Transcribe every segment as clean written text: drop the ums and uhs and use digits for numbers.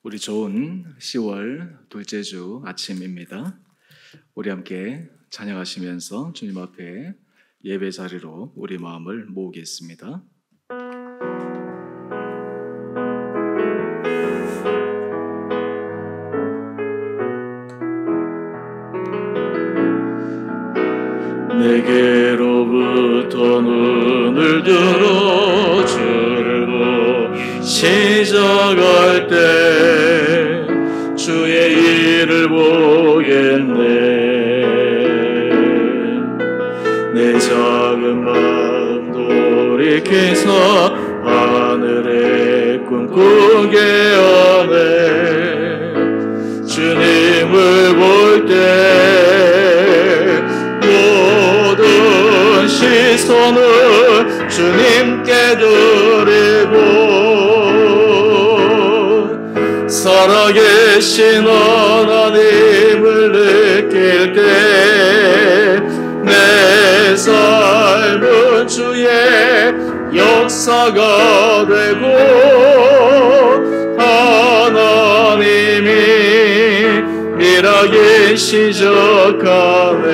우리 좋은 10월 둘째 주 아침입니다. 우리 함께 찬양하시면서 주님 앞에 예배 자리로 우리 마음을 모으겠습니다. 내게로부터 눈을 들어 주를 보기 시작할 때 주의 일을 보겠네. 내 작은 마음 돌이켜서 하늘에 꿈꾸게 하네. 주님을 볼 때 모든 시선을 주님께 드리고 살아계신 하나님을 느낄 때 내 삶은 주의 역사가 되고 하나님이 일하기 시작하네.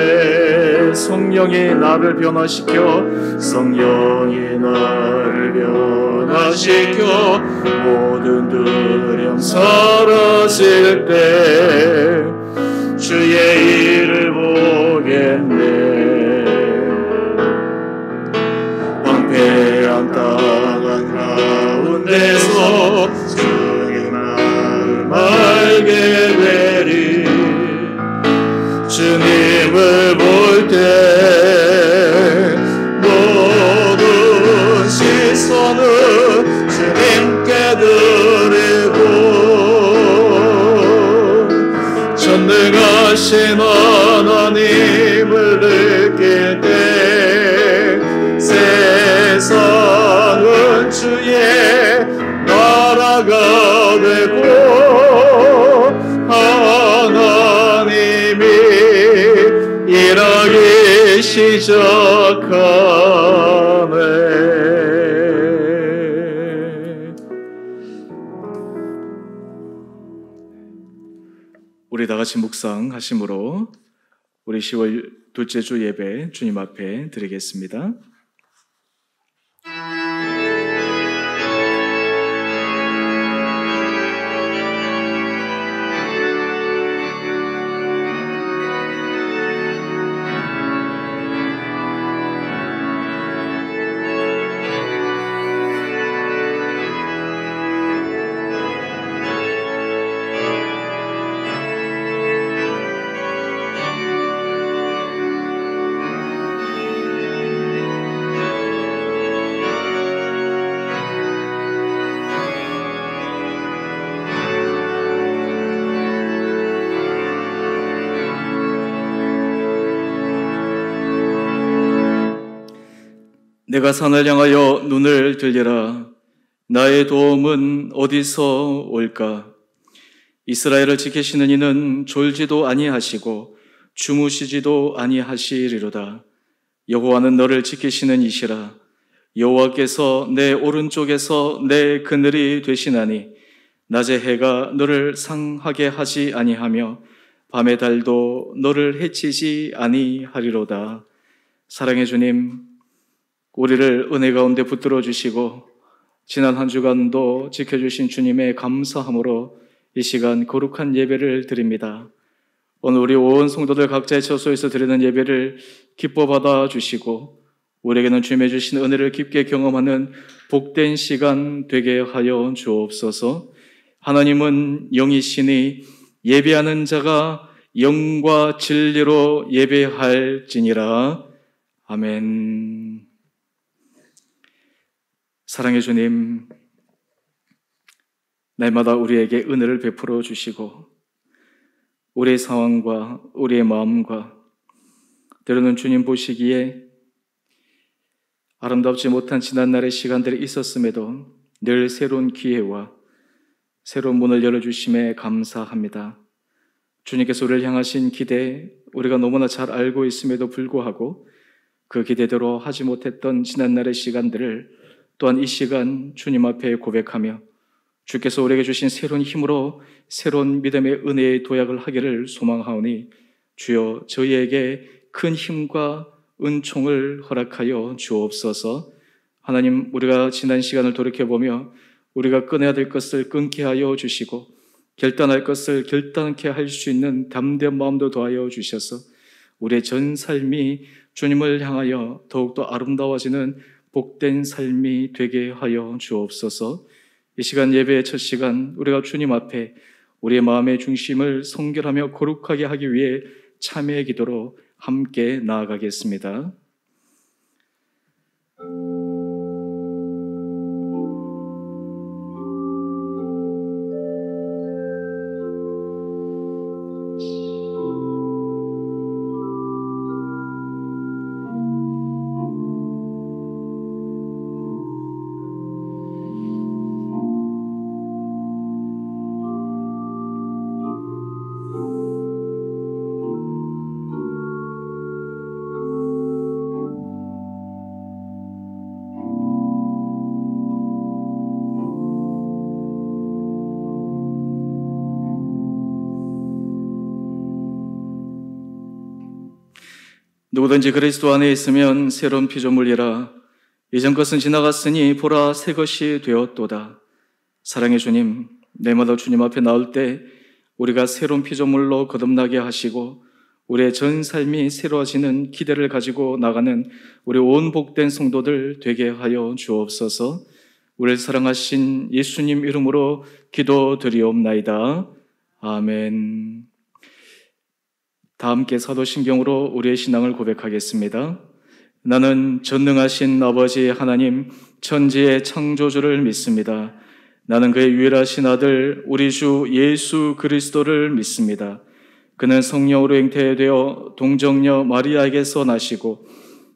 성령이 나를 변화시켜 성령이 나를 변화시켜 모든 두려움 사라질 때 주의 일을 보겠네. 황폐한 땅 한가운데서 주의 마음 알게 되리. 주님을 볼 때 모든 시선을 주님께 드리고 전능하신 하나님을 느낄 때 세상은 주의 나라가 되고 하나님이 일하기 시작하네. 우리 다같이 묵상하심으로 우리 10월 둘째 주 예배 주님 앞에 드리겠습니다. 내가 산을 향하여 눈을 들리라. 나의 도움은 어디서 올까? 이스라엘을 지키시는 이는 졸지도 아니하시고 주무시지도 아니하시리로다. 여호와는 너를 지키시는 이시라. 여호와께서 내 오른쪽에서 내 그늘이 되시나니 낮에 해가 너를 상하게 하지 아니하며 밤의 달도 너를 해치지 아니하리로다. 사랑의 주님, 우리를 은혜 가운데 붙들어 주시고 지난 한 주간도 지켜주신 주님의 감사함으로 이 시간 거룩한 예배를 드립니다. 오늘 우리 온 성도들 각자의 처소에서 드리는 예배를 기뻐 받아 주시고 우리에게는 주님의 주신 은혜를 깊게 경험하는 복된 시간 되게 하여 주옵소서. 하나님은 영이시니 예배하는 자가 영과 진리로 예배할지니라. 아멘. 사랑의 주님, 날마다 우리에게 은혜를 베풀어 주시고 우리의 상황과 우리의 마음과 때로는 주님 보시기에 아름답지 못한 지난날의 시간들이 있었음에도 늘 새로운 기회와 새로운 문을 열어주심에 감사합니다. 주님께서 우리를 향하신 기대, 우리가 너무나 잘 알고 있음에도 불구하고 그 기대대로 하지 못했던 지난날의 시간들을 또한 이 시간 주님 앞에 고백하며 주께서 우리에게 주신 새로운 힘으로 새로운 믿음의 은혜의 도약을 하기를 소망하오니 주여 저희에게 큰 힘과 은총을 허락하여 주옵소서. 하나님, 우리가 지난 시간을 돌이켜보며 우리가 끊어야 될 것을 끊게 하여 주시고 결단할 것을 결단케 할 수 있는 담대한 마음도 더하여 주셔서 우리의 전 삶이 주님을 향하여 더욱더 아름다워지는 복된 삶이 되게 하여 주옵소서. 이 시간 예배의 첫 시간 우리가 주님 앞에 우리의 마음의 중심을 성결하며 거룩하게 하기 위해 참회의 기도로 함께 나아가겠습니다. 누구든지 그리스도 안에 있으면 새로운 피조물이라 이전 것은 지나갔으니 보라 새 것이 되었도다. 사랑의 주님, 내마다 주님 앞에 나올 때 우리가 새로운 피조물로 거듭나게 하시고 우리의 전 삶이 새로워지는 기대를 가지고 나가는 우리 온 복된 성도들 되게 하여 주옵소서. 우리를 사랑하신 예수님 이름으로 기도드리옵나이다. 아멘. 다 함께 사도신경으로 우리의 신앙을 고백하겠습니다. 나는 전능하신 아버지 하나님 천지의 창조주를 믿습니다. 나는 그의 유일하신 아들 우리 주 예수 그리스도를 믿습니다. 그는 성령으로 잉태되어 동정녀 마리아에게서 나시고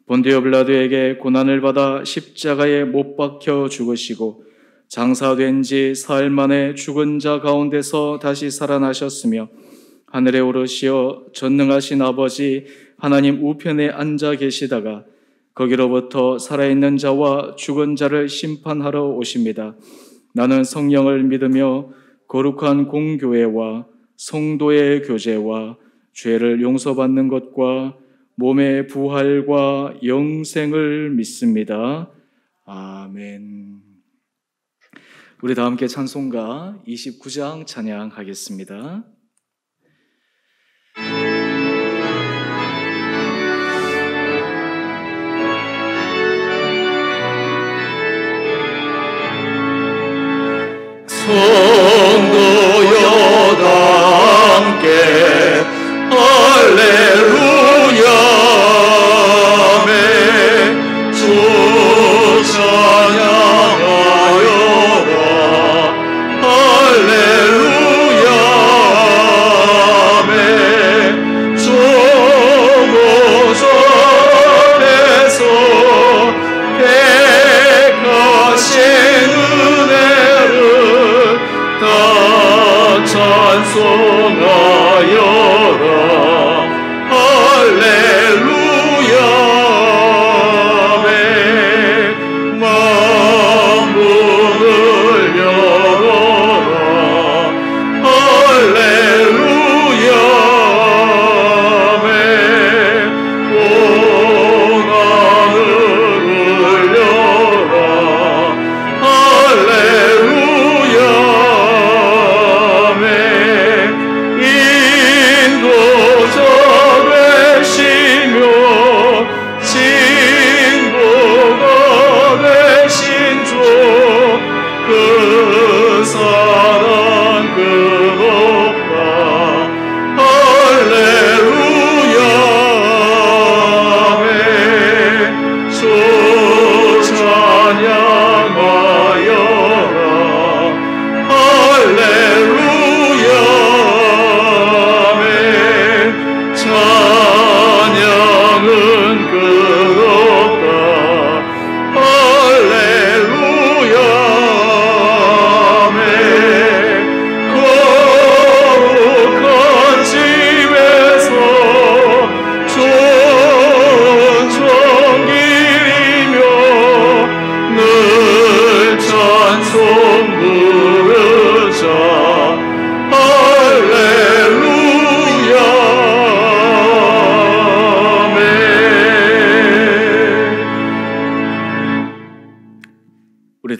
본디오 빌라도에게 고난을 받아 십자가에 못 박혀 죽으시고 장사된 지 사흘 만에 죽은 자 가운데서 다시 살아나셨으며 하늘에 오르시어 전능하신 아버지 하나님 우편에 앉아 계시다가 거기로부터 살아있는 자와 죽은 자를 심판하러 오십니다. 나는 성령을 믿으며 거룩한 공교회와 성도의 교제와 죄를 용서받는 것과 몸의 부활과 영생을 믿습니다. 아멘. 우리 다 함께 찬송가 29장 찬양하겠습니다. 성도여 다 함께 할렐루야 아멘. 주 찬양하여라 할렐루야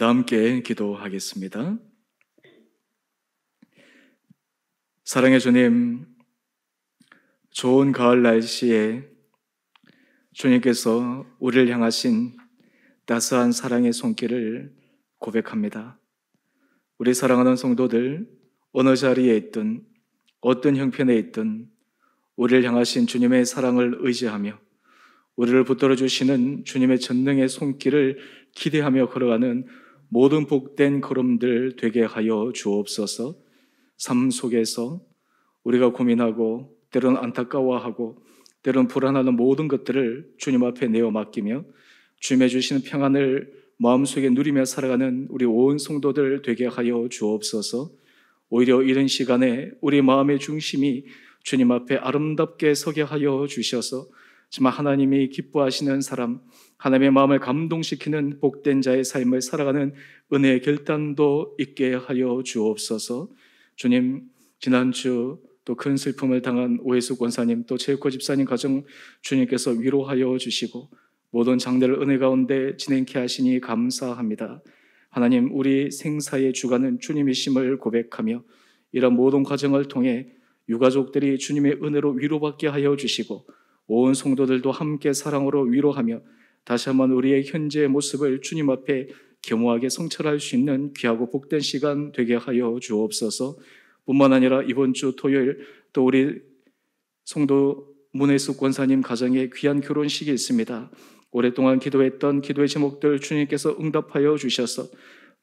다 함께 기도하겠습니다. 사랑의 주님, 좋은 가을 날씨에 주님께서 우리를 향하신 따스한 사랑의 손길을 고백합니다. 우리 사랑하는 성도들, 어느 자리에 있든 어떤 형편에 있든 우리를 향하신 주님의 사랑을 의지하며 우리를 붙들어 주시는 주님의 전능의 손길을 기대하며 걸어가는 모든 복된 걸음들 되게 하여 주옵소서. 삶 속에서 우리가 고민하고 때로는 안타까워하고 때로는 불안하는 모든 것들을 주님 앞에 내어 맡기며 주님의 주시는 평안을 마음속에 누리며 살아가는 우리 온 성도들 되게 하여 주옵소서. 오히려 이런 시간에 우리 마음의 중심이 주님 앞에 아름답게 서게 하여 주셔서 정말 하나님이 기뻐하시는 사람, 하나님의 마음을 감동시키는 복된 자의 삶을 살아가는 은혜의 결단도 있게 하여 주옵소서. 주님, 지난주 또 큰 슬픔을 당한 오해숙 권사님, 또 최육호 집사님 가정 주님께서 위로하여 주시고 모든 장례를 은혜 가운데 진행케 하시니 감사합니다. 하나님, 우리 생사의 주관은 주님이심을 고백하며 이런 모든 과정을 통해 유가족들이 주님의 은혜로 위로받게 하여 주시고 온 성도들도 함께 사랑으로 위로하며 다시 한번 우리의 현재의 모습을 주님 앞에 겸허하게 성찰할 수 있는 귀하고 복된 시간 되게 하여 주옵소서. 뿐만 아니라 이번 주 토요일 또 우리 성도 문혜숙 권사님 가정에 귀한 결혼식이 있습니다. 오랫동안 기도했던 기도의 제목들 주님께서 응답하여 주셔서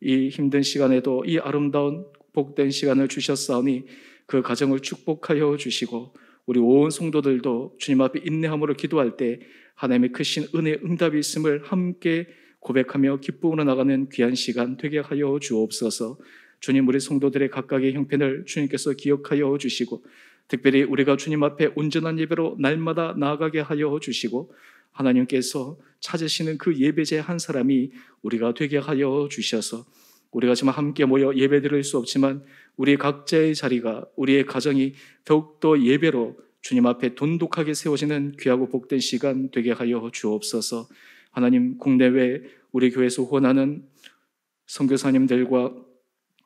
이 힘든 시간에도 이 아름다운 복된 시간을 주셨사오니 그 가정을 축복하여 주시고 우리 온 성도들도 주님 앞에 인내함으로 기도할 때 하나님의 크신 은혜의 응답이 있음을 함께 고백하며 기쁨으로 나가는 귀한 시간 되게 하여 주옵소서. 주님, 우리 성도들의 각각의 형편을 주님께서 기억하여 주시고 특별히 우리가 주님 앞에 온전한 예배로 날마다 나아가게 하여 주시고 하나님께서 찾으시는 그 예배제 한 사람이 우리가 되게 하여 주셔서 우리가 정말 함께 모여 예배 드릴 수 없지만 우리 각자의 자리가 우리의 가정이 더욱더 예배로 주님 앞에 돈독하게 세워지는 귀하고 복된 시간 되게 하여 주옵소서. 하나님, 국내외 우리 교회에서 후원하는 선교사님들과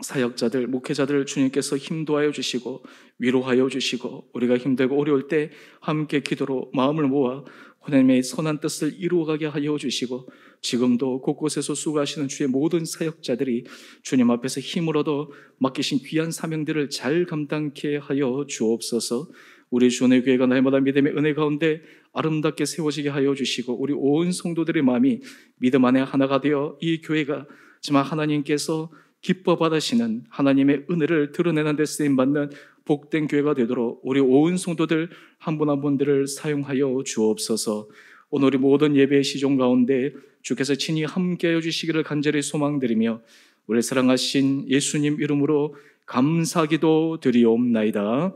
사역자들, 목회자들 주님께서 힘도하여 주시고 위로하여 주시고 우리가 힘들고 어려울 때 함께 기도로 마음을 모아 하나님의 선한 뜻을 이루어가게 하여 주시고 지금도 곳곳에서 수고하시는 주의 모든 사역자들이 주님 앞에서 힘을 얻어 맡기신 귀한 사명들을 잘 감당케 하여 주옵소서. 우리 주의 교회가 날마다 믿음의 은혜 가운데 아름답게 세워지게 하여 주시고 우리 온 성도들의 마음이 믿음 안에 하나가 되어 이 교회가 정말 하나님께서 기뻐 받으시는 하나님의 은혜를 드러내는 데 쓰임받는 복된 교회가 되도록 우리 온 성도들 한 분 한 분들을 사용하여 주옵소서. 오늘 우리 모든 예배의 시종 가운데 주께서 친히 함께하여 주시기를 간절히 소망드리며 우리 사랑하신 예수님 이름으로 감사기도 드리옵나이다.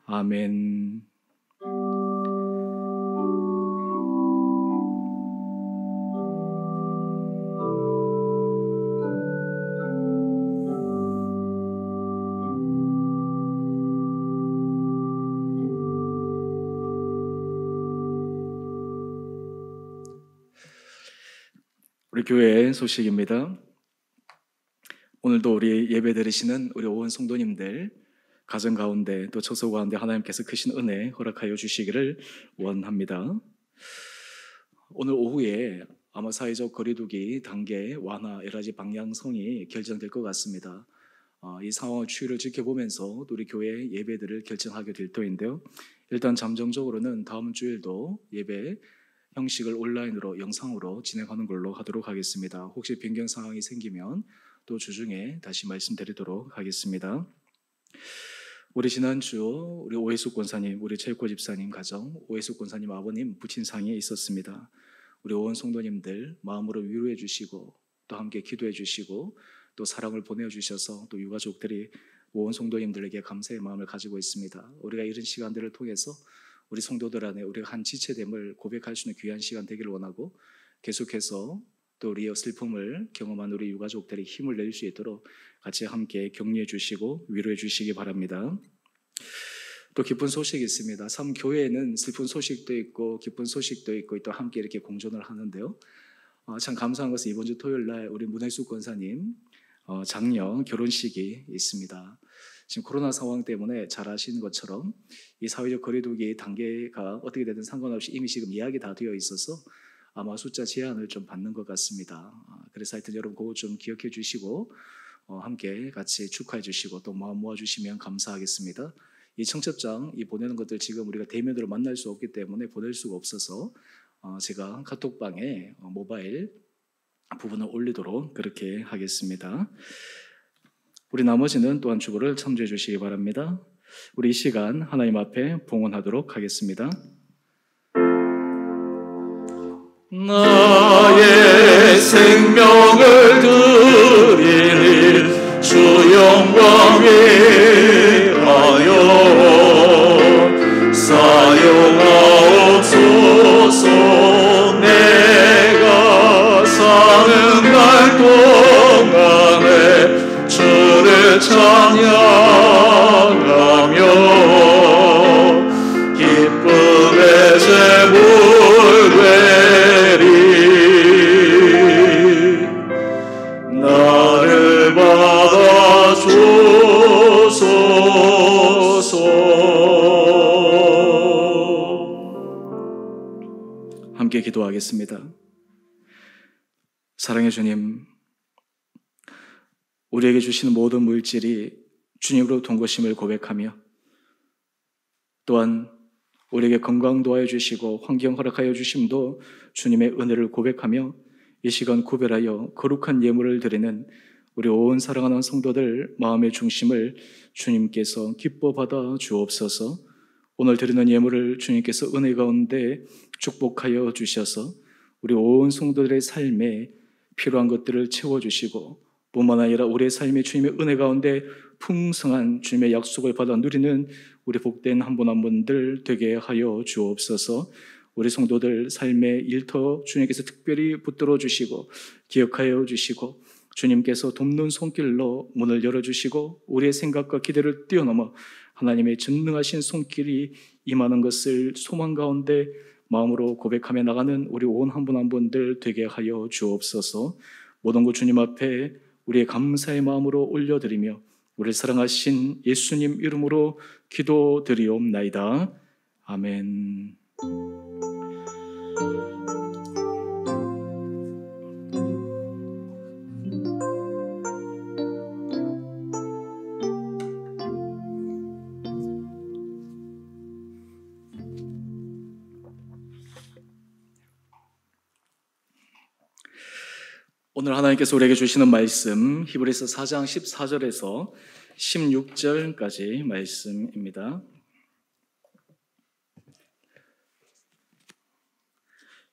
아멘. 우리 교회의 소식입니다. 오늘도 우리 예배 드리시는 우리 온 성도님들 가정 가운데 또 처소 가운데 하나님께서 크신 은혜 허락하여 주시기를 원합니다. 오늘 오후에 아마 사회적 거리두기 단계 완화 여러 가지 방향성이 결정될 것 같습니다. 이 상황의 추이를 지켜보면서 우리 교회 예배들을 결정하게 될 터인데요. 일단 잠정적으로는 다음 주일도 예배 형식을 온라인으로 영상으로 진행하는 걸로 하도록 하겠습니다. 혹시 변경 상황이 생기면 또 주중에 다시 말씀드리도록 하겠습니다. 우리 지난주 우리 오해숙 권사님, 우리 최육호 집사님 가정, 오해숙 권사님 아버님 부친상이 있었습니다. 우리 온 성도님들 마음으로 위로해 주시고 또 함께 기도해 주시고 또 사랑을 보내주셔서 또 유가족들이 온 성도님들에게 감사의 마음을 가지고 있습니다. 우리가 이런 시간들을 통해서 우리 성도들 안에 우리가 한 지체됨을 고백할 수 있는 귀한 시간 되기를 원하고 계속해서 또 우리의 슬픔을 경험한 우리 유가족들이 힘을 낼 수 있도록 같이 함께 격려해 주시고 위로해 주시기 바랍니다. 또 기쁜 소식이 있습니다. 참 교회에는 슬픈 소식도 있고 기쁜 소식도 있고 또 함께 이렇게 공존을 하는데요. 참 감사한 것은 이번 주 토요일 날 우리 문혜숙 권사님 장녀 결혼식이 있습니다. 지금 코로나 상황 때문에 잘 아시는 것처럼 이 사회적 거리두기 단계가 어떻게 되든 상관없이 이미 지금 예약이 다 되어 있어서 아마 숫자 제한을 좀 받는 것 같습니다. 그래서 하여튼 여러분 그거 좀 기억해 주시고 함께 같이 축하해 주시고 또 마음 모아 주시면 감사하겠습니다. 이 청첩장 이 보내는 것들 지금 우리가 대면으로 만날 수 없기 때문에 보낼 수가 없어서 제가 카톡방에 모바일 부분을 올리도록 그렇게 하겠습니다. 우리 나머지는 또한 주보를 참조해 주시기 바랍니다. 우리 이 시간 하나님 앞에 봉헌하도록 하겠습니다. 나의 생명을 드리니 주 영광 위하여 사용하옵소서. 내가 사는 날 동안에 주를 찬양하며 기쁨의 제물 되리. 나를 받아 주소서. 함께 기도하겠습니다. 사랑의 주님, 우리에게 주시는 모든 물질이 주님으로부터 온 것임을 고백하며 또한 우리에게 건강 도하여 주시고 환경 허락하여 주심도 주님의 은혜를 고백하며 이 시간 구별하여 거룩한 예물을 드리는 우리 온 사랑하는 성도들 마음의 중심을 주님께서 기뻐 받아 주옵소서. 오늘 드리는 예물을 주님께서 은혜 가운데 축복하여 주셔서 우리 온 성도들의 삶에 필요한 것들을 채워주시고 뿐만 아니라 우리의 삶에 주님의 은혜 가운데 풍성한 주님의 약속을 받아 누리는 우리 복된 한 분 한 분들 되게 하여 주옵소서. 우리 성도들 삶의 일터 주님께서 특별히 붙들어 주시고 기억하여 주시고 주님께서 돕는 손길로 문을 열어주시고 우리의 생각과 기대를 뛰어넘어 하나님의 전능하신 손길이 임하는 것을 소망 가운데 마음으로 고백하며 나가는 우리 온 한 분 한 분들 되게 하여 주옵소서. 모든 것 주님 앞에 우리의 감사의 마음으로 올려드리며 우리를 사랑하신 예수님 이름으로 기도드리옵나이다. 아멘. 오늘 하나님께서 우리에게 주시는 말씀 히브리서 4장 14절에서 16절까지 말씀입니다.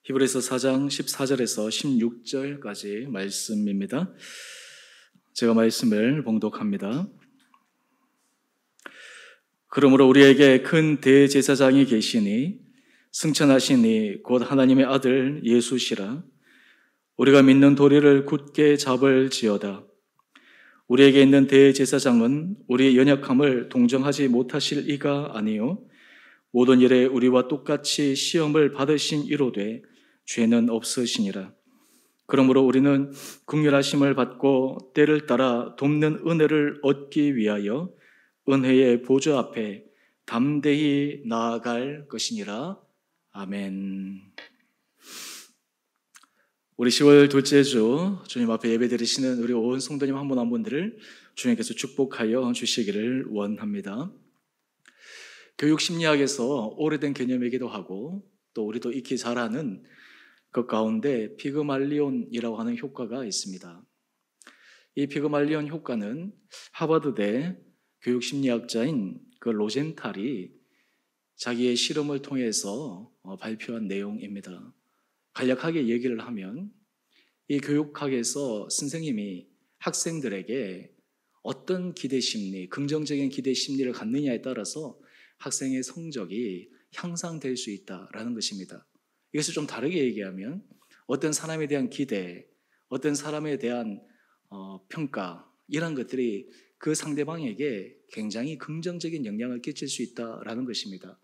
히브리서 4장 14절에서 16절까지 말씀입니다. 제가 말씀을 봉독합니다. 그러므로 우리에게 큰 대제사장이 계시니 승천하시니 곧 하나님의 아들 예수시라. 우리가 믿는 도리를 굳게 잡을지어다. 우리에게 있는 대제사장은 우리의 연약함을 동정하지 못하실 이가 아니요 모든 일에 우리와 똑같이 시험을 받으신 이로되 죄는 없으시니라. 그러므로 우리는 긍휼하심을 받고 때를 따라 돕는 은혜를 얻기 위하여 은혜의 보좌 앞에 담대히 나아갈 것이니라. 아멘. 우리 10월 둘째 주 주님 앞에 예배 드리시는 우리 온 성도님 한 분 한 분들을 주님께서 축복하여 주시기를 원합니다. 교육 심리학에서 오래된 개념이기도 하고 또 우리도 익히 잘 아는 그 가운데 피그말리온이라고 하는 효과가 있습니다. 이 피그말리온 효과는 하버드대 교육 심리학자인 그 로젠탈이 자기의 실험을 통해서 발표한 내용입니다. 간략하게 얘기를 하면 이 교육학에서 선생님이 학생들에게 어떤 기대 심리, 긍정적인 기대 심리를 갖느냐에 따라서 학생의 성적이 향상될 수 있다라는 것입니다. 이것을 좀 다르게 얘기하면 어떤 사람에 대한 기대, 어떤 사람에 대한 평가 이런 것들이 그 상대방에게 굉장히 긍정적인 영향을 끼칠 수 있다라는 것입니다.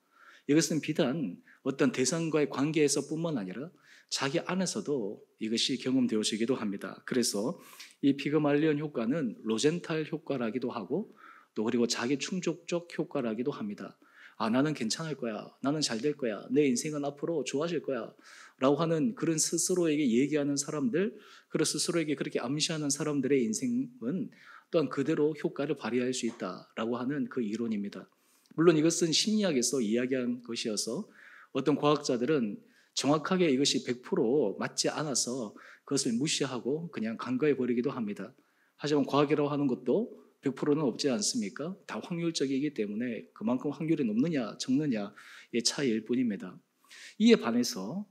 이것은 비단 어떤 대상과의 관계에서뿐만 아니라 자기 안에서도 이것이 경험되어지기도 합니다. 그래서 이 피그말리온 효과는 로젠탈 효과라기도 하고 또 그리고 자기 충족적 효과라기도 합니다. 나는 괜찮을 거야. 나는 잘 될 거야. 내 인생은 앞으로 좋아질 거야. 라고 하는 그런 스스로에게 얘기하는 사람들, 그리고 스스로에게 그렇게 암시하는 사람들의 인생은 또한 그대로 효과를 발휘할 수 있다라고 하는 그 이론입니다. 물론 이것은 심리학에서 이야기한 것이어서 어떤 과학자들은 정확하게 이것이 100% 맞지 않아서 그것을 무시하고 그냥 간과해 버리기도 합니다. 하지만 과학이라고 하는 것도 100%는 없지 않습니까? 다 확률적이기 때문에 그만큼 확률이 높느냐 적느냐의 차이일 뿐입니다. 이에 반해서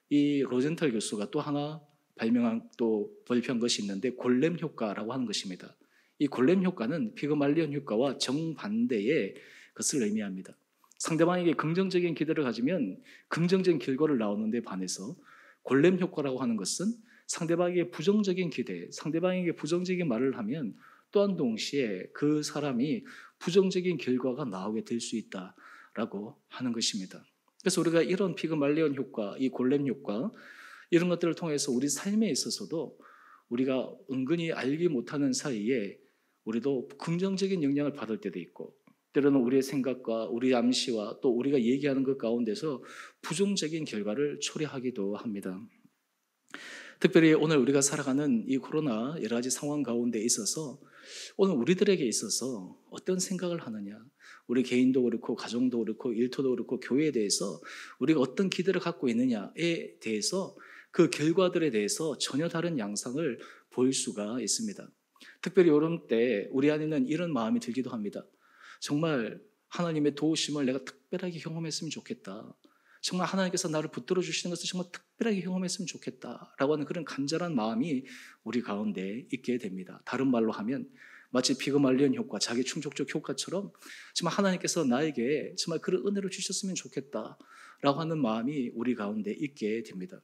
이 로젠탈 교수가 또 하나 발표한 것이 있는데 골렘 효과라고 하는 것입니다. 이 골렘 효과는 피그말리온 효과와 정반대의 것을 의미합니다. 상대방에게 긍정적인 기대를 가지면 긍정적인 결과를 나오는 데 반해서 골렘 효과라고 하는 것은 상대방에게 부정적인 기대, 상대방에게 부정적인 말을 하면 또한 동시에 그 사람이 부정적인 결과가 나오게 될 수 있다라고 하는 것입니다. 그래서 우리가 이런 피그말리온 효과, 이 골렘 효과 이런 것들을 통해서 우리 삶에 있어서도 우리가 은근히 알지 못하는 사이에 우리도 긍정적인 영향을 받을 때도 있고 때로는 우리의 생각과 우리의 암시와 또 우리가 얘기하는 것 가운데서 부정적인 결과를 초래하기도 합니다. 특별히 오늘 우리가 살아가는 이 코로나 여러 가지 상황 가운데 있어서 오늘 우리들에게 있어서 어떤 생각을 하느냐, 우리 개인도 그렇고 가정도 그렇고 일터도 그렇고 교회에 대해서 우리가 어떤 기대를 갖고 있느냐에 대해서 그 결과들에 대해서 전혀 다른 양상을 보일 수가 있습니다. 특별히 이런 때 우리 안에는 이런 마음이 들기도 합니다. 정말 하나님의 도우심을 내가 특별하게 경험했으면 좋겠다. 정말 하나님께서 나를 붙들어 주시는 것을 정말 특별하게 경험했으면 좋겠다라고 하는 그런 간절한 마음이 우리 가운데 있게 됩니다. 다른 말로 하면 마치 피그말리온 효과, 자기 충족적 효과처럼 정말 하나님께서 나에게 정말 그런 은혜를 주셨으면 좋겠다라고 하는 마음이 우리 가운데 있게 됩니다.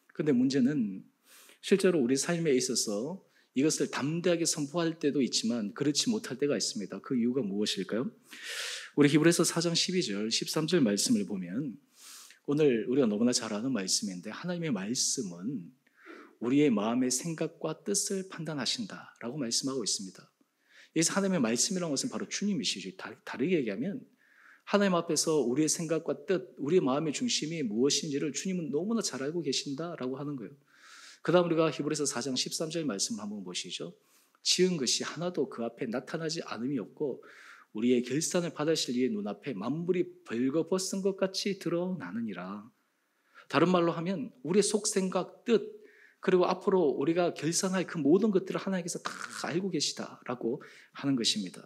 그런데 문제는 실제로 우리 삶에 있어서 이것을 담대하게 선포할 때도 있지만 그렇지 못할 때가 있습니다. 그 이유가 무엇일까요? 우리 히브리서 4장 12절, 13절 말씀을 보면 오늘 우리가 너무나 잘 아는 말씀인데 하나님의 말씀은 우리의 마음의 생각과 뜻을 판단하신다라고 말씀하고 있습니다. 여기서 하나님의 말씀이라는 것은 바로 주님이시죠. 다르게 얘기하면 하나님 앞에서 우리의 생각과 뜻, 우리의 마음의 중심이 무엇인지를 주님은 너무나 잘 알고 계신다라고 하는 거예요. 그 다음 우리가 히브리서 4장 13절 말씀을 한번 보시죠. 지은 것이 하나도 그 앞에 나타나지 않음이 없고 우리의 결산을 받으실 이의 눈앞에 만물이 벌거벗은 것 같이 드러나느니라. 다른 말로 하면 우리의 속생각, 뜻 그리고 앞으로 우리가 결산할 그 모든 것들을 하나님께서 다 알고 계시다라고 하는 것입니다.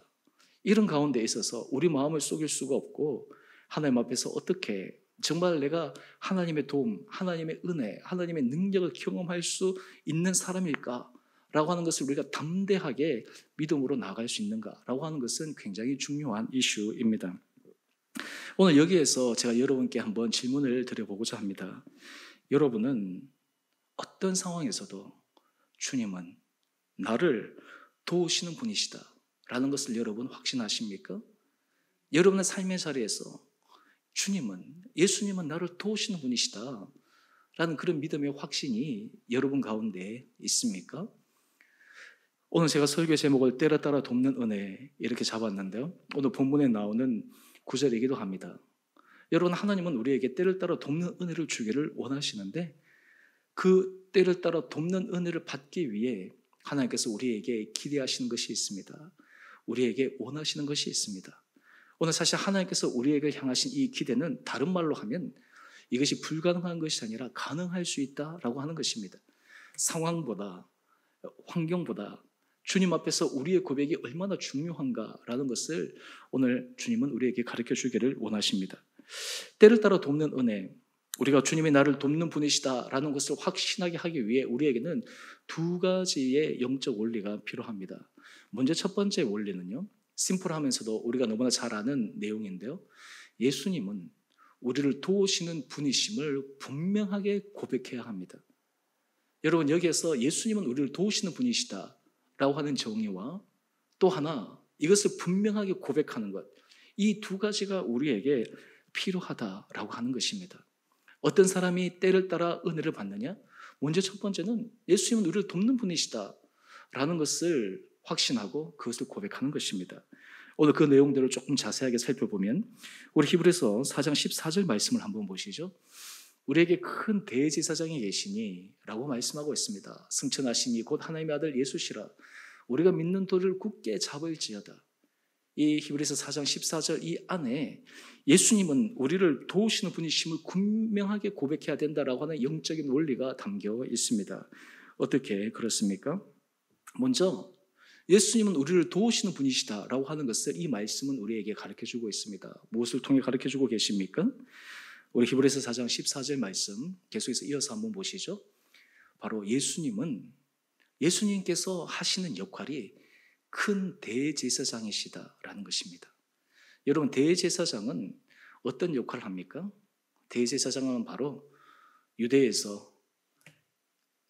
이런 가운데 있어서 우리 마음을 속일 수가 없고 하나님 앞에서 어떻게 정말 내가 하나님의 도움, 하나님의 은혜, 하나님의 능력을 경험할 수 있는 사람일까? 라고 하는 것을 우리가 담대하게 믿음으로 나아갈 수 있는가라고 하는 것은 굉장히 중요한 이슈입니다. 오늘 여기에서 제가 여러분께 한번 질문을 드려보고자 합니다. 여러분은 어떤 상황에서도 주님은 나를 도우시는 분이시다 라는 것을 여러분 확신하십니까? 여러분의 삶의 자리에서 예수님은 나를 도우시는 분이시다 라는 그런 믿음의 확신이 여러분 가운데 있습니까? 오늘 제가 설교 제목을 때를 따라 돕는 은혜 이렇게 잡았는데요. 오늘 본문에 나오는 구절이기도 합니다. 여러분, 하나님은 우리에게 때를 따라 돕는 은혜를 주기를 원하시는데 그 때를 따라 돕는 은혜를 받기 위해 하나님께서 우리에게 기대하시는 것이 있습니다. 우리에게 원하시는 것이 있습니다. 오늘 사실 하나님께서 우리에게 향하신 이 기대는 다른 말로 하면 이것이 불가능한 것이 아니라 가능할 수 있다라고 하는 것입니다. 상황보다 환경보다 주님 앞에서 우리의 고백이 얼마나 중요한가라는 것을 오늘 주님은 우리에게 가르쳐 주기를 원하십니다. 때를 따라 돕는 은혜, 우리가 주님이 나를 돕는 분이시다라는 것을 확신하게 하기 위해 우리에게는 두 가지의 영적 원리가 필요합니다. 먼저 첫 번째 원리는요, 심플하면서도 우리가 너무나 잘 아는 내용인데요, 예수님은 우리를 도우시는 분이심을 분명하게 고백해야 합니다. 여러분, 여기에서 예수님은 우리를 도우시는 분이시다 라고 하는 정의와 또 하나 이것을 분명하게 고백하는 것, 이 두 가지가 우리에게 필요하다라고 하는 것입니다. 어떤 사람이 때를 따라 은혜를 받느냐? 먼저 첫 번째는 예수님은 우리를 돕는 분이시다라는 것을 확신하고 그것을 고백하는 것입니다. 오늘 그 내용들을 조금 자세하게 살펴보면 우리 히브리서 4장 14절 말씀을 한번 보시죠. 우리에게 큰 대제사장이 계시니 라고 말씀하고 있습니다. 승천하시니 곧 하나님의 아들 예수시라. 우리가 믿는 도를 굳게 잡을지어다. 이 히브리서 4장 14절 이 안에 예수님은 우리를 도우시는 분이심을 분명하게 고백해야 된다라고 하는 영적인 원리가 담겨 있습니다. 어떻게 그렇습니까? 먼저 예수님은 우리를 도우시는 분이시다라고 하는 것을 이 말씀은 우리에게 가르쳐주고 있습니다. 무엇을 통해 가르쳐주고 계십니까? 우리 히브리서 4장 14절 말씀 계속해서 이어서 한번 보시죠. 바로 예수님께서 하시는 역할이 큰 대제사장이시다라는 것입니다. 여러분, 대제사장은 어떤 역할을 합니까? 대제사장은 바로 유대에서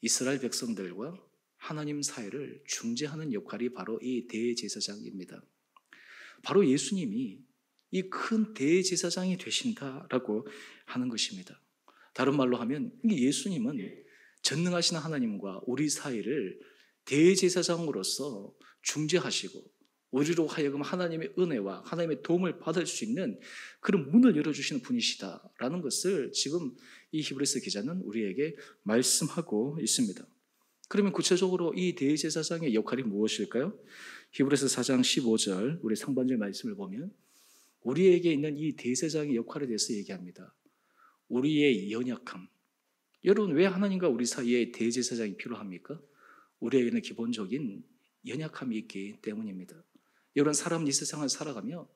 이스라엘 백성들과 하나님 사이를 중재하는 역할이 바로 이 대제사장입니다. 바로 예수님이 이 큰 대제사장이 되신다라고 하는 것입니다. 다른 말로 하면 예수님은 전능하신 하나님과 우리 사이를 대제사장으로서 중재하시고 우리로 하여금 하나님의 은혜와 하나님의 도움을 받을 수 있는 그런 문을 열어주시는 분이시다라는 것을 지금 이 히브리서 기자는 우리에게 말씀하고 있습니다. 그러면 구체적으로 이 대제사장의 역할이 무엇일까요? 히브리서 4장 15절 우리 상반절 말씀을 보면 우리에게 있는 이 대제사장의 역할에 대해서 얘기합니다. 우리의 연약함. 여러분, 왜 하나님과 우리 사이에 대제사장이 필요합니까? 우리에게는 기본적인 연약함이 있기 때문입니다. 여러분, 사람은 이 세상을 살아가며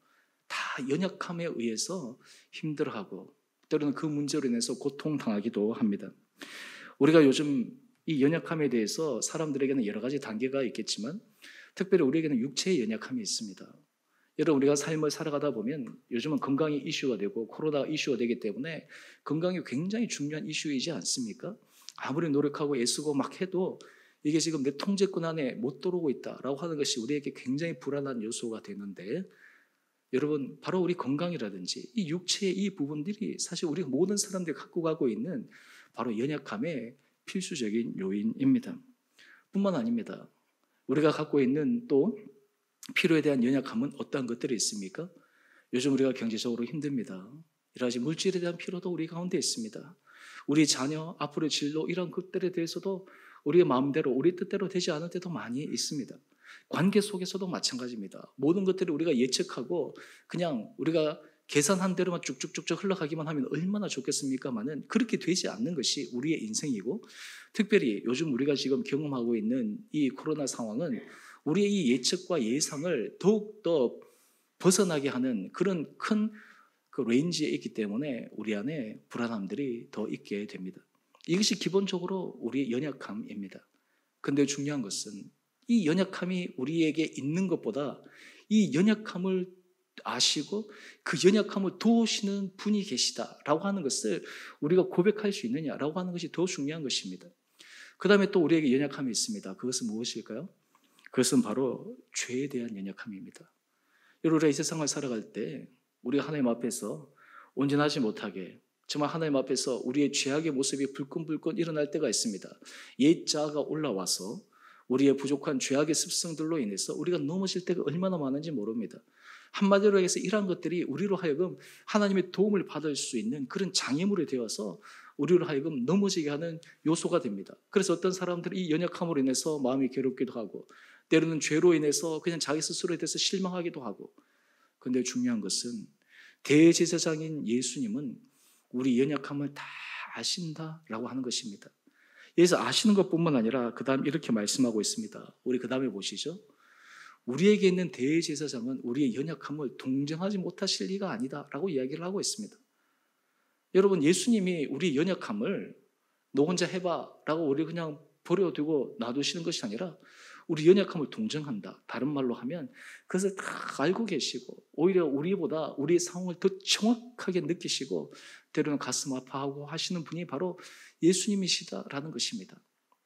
다 연약함에 의해서 힘들어하고 때로는 그 문제로 인해서 고통당하기도 합니다. 우리가 요즘 이 연약함에 대해서 사람들에게는 여러 가지 단계가 있겠지만 특별히 우리에게는 육체의 연약함이 있습니다. 여러분, 우리가 삶을 살아가다 보면 요즘은 건강이 이슈가 되고 코로나 이슈가 되기 때문에 건강이 굉장히 중요한 이슈이지 않습니까? 아무리 노력하고 애쓰고 막 해도 이게 지금 내 통제권 안에 못 들어오고 있다라고 하는 것이 우리에게 굉장히 불안한 요소가 되는데 여러분, 바로 우리 건강이라든지 이 육체의 이 부분들이 사실 우리 모든 사람들이 갖고 가고 있는 바로 연약함의 필수적인 요인입니다. 뿐만 아닙니다. 우리가 갖고 있는 또 필요에 대한 연약함은 어떠한 것들이 있습니까? 요즘 우리가 경제적으로 힘듭니다. 여러 가지 물질에 대한 필요도 우리 가운데 있습니다. 우리 자녀, 앞으로의 진로 이런 것들에 대해서도 우리의 마음대로, 우리 뜻대로 되지 않을 때도 많이 있습니다. 관계 속에서도 마찬가지입니다. 모든 것들을 우리가 예측하고 그냥 우리가 계산한 대로만 쭉쭉쭉쭉 흘러가기만 하면 얼마나 좋겠습니까마는 그렇게 되지 않는 것이 우리의 인생이고 특별히 요즘 우리가 지금 경험하고 있는 이 코로나 상황은 우리의 이 예측과 예상을 더욱더 벗어나게 하는 그런 큰 그 레인지에 있기 때문에 우리 안에 불안함들이 더 있게 됩니다. 이것이 기본적으로 우리의 연약함입니다. 그런데 중요한 것은 이 연약함이 우리에게 있는 것보다 이 연약함을 아시고 그 연약함을 도우시는 분이 계시다라고 하는 것을 우리가 고백할 수 있느냐라고 하는 것이 더 중요한 것입니다. 그 다음에 또 우리에게 연약함이 있습니다. 그것은 무엇일까요? 그것은 바로 죄에 대한 연약함입니다. 여러분, 우리가 이 세상을 살아갈 때 우리가 하나님 앞에서 온전하지 못하게 정말 하나님 앞에서 우리의 죄악의 모습이 불끈불끈 일어날 때가 있습니다. 옛 자아가 올라와서 우리의 부족한 죄악의 습성들로 인해서 우리가 넘어질 때가 얼마나 많은지 모릅니다. 한마디로 해서 이러한 것들이 우리로 하여금 하나님의 도움을 받을 수 있는 그런 장애물이 되어서 우리로 하여금 넘어지게 하는 요소가 됩니다. 그래서 어떤 사람들이 이 연약함으로 인해서 마음이 괴롭기도 하고 때로는 죄로 인해서 그냥 자기 스스로에 대해서 실망하기도 하고 그런데 중요한 것은 대제사장인 예수님은 우리 연약함을 다 아신다라고 하는 것입니다. 여기서 아시는 것뿐만 아니라 그 다음 이렇게 말씀하고 있습니다. 우리 그 다음에 보시죠. 우리에게 있는 대제사장은 우리의 연약함을 동정하지 못하실 리가 아니다라고 이야기를 하고 있습니다. 여러분, 예수님이 우리의 연약함을 너 혼자 해봐라고 우리 그냥 버려두고 놔두시는 것이 아니라 우리 연약함을 동정한다. 다른 말로 하면 그것을 다 알고 계시고 오히려 우리보다 우리의 상황을 더 정확하게 느끼시고 때로는 가슴 아파하고 하시는 분이 바로 예수님이시다라는 것입니다.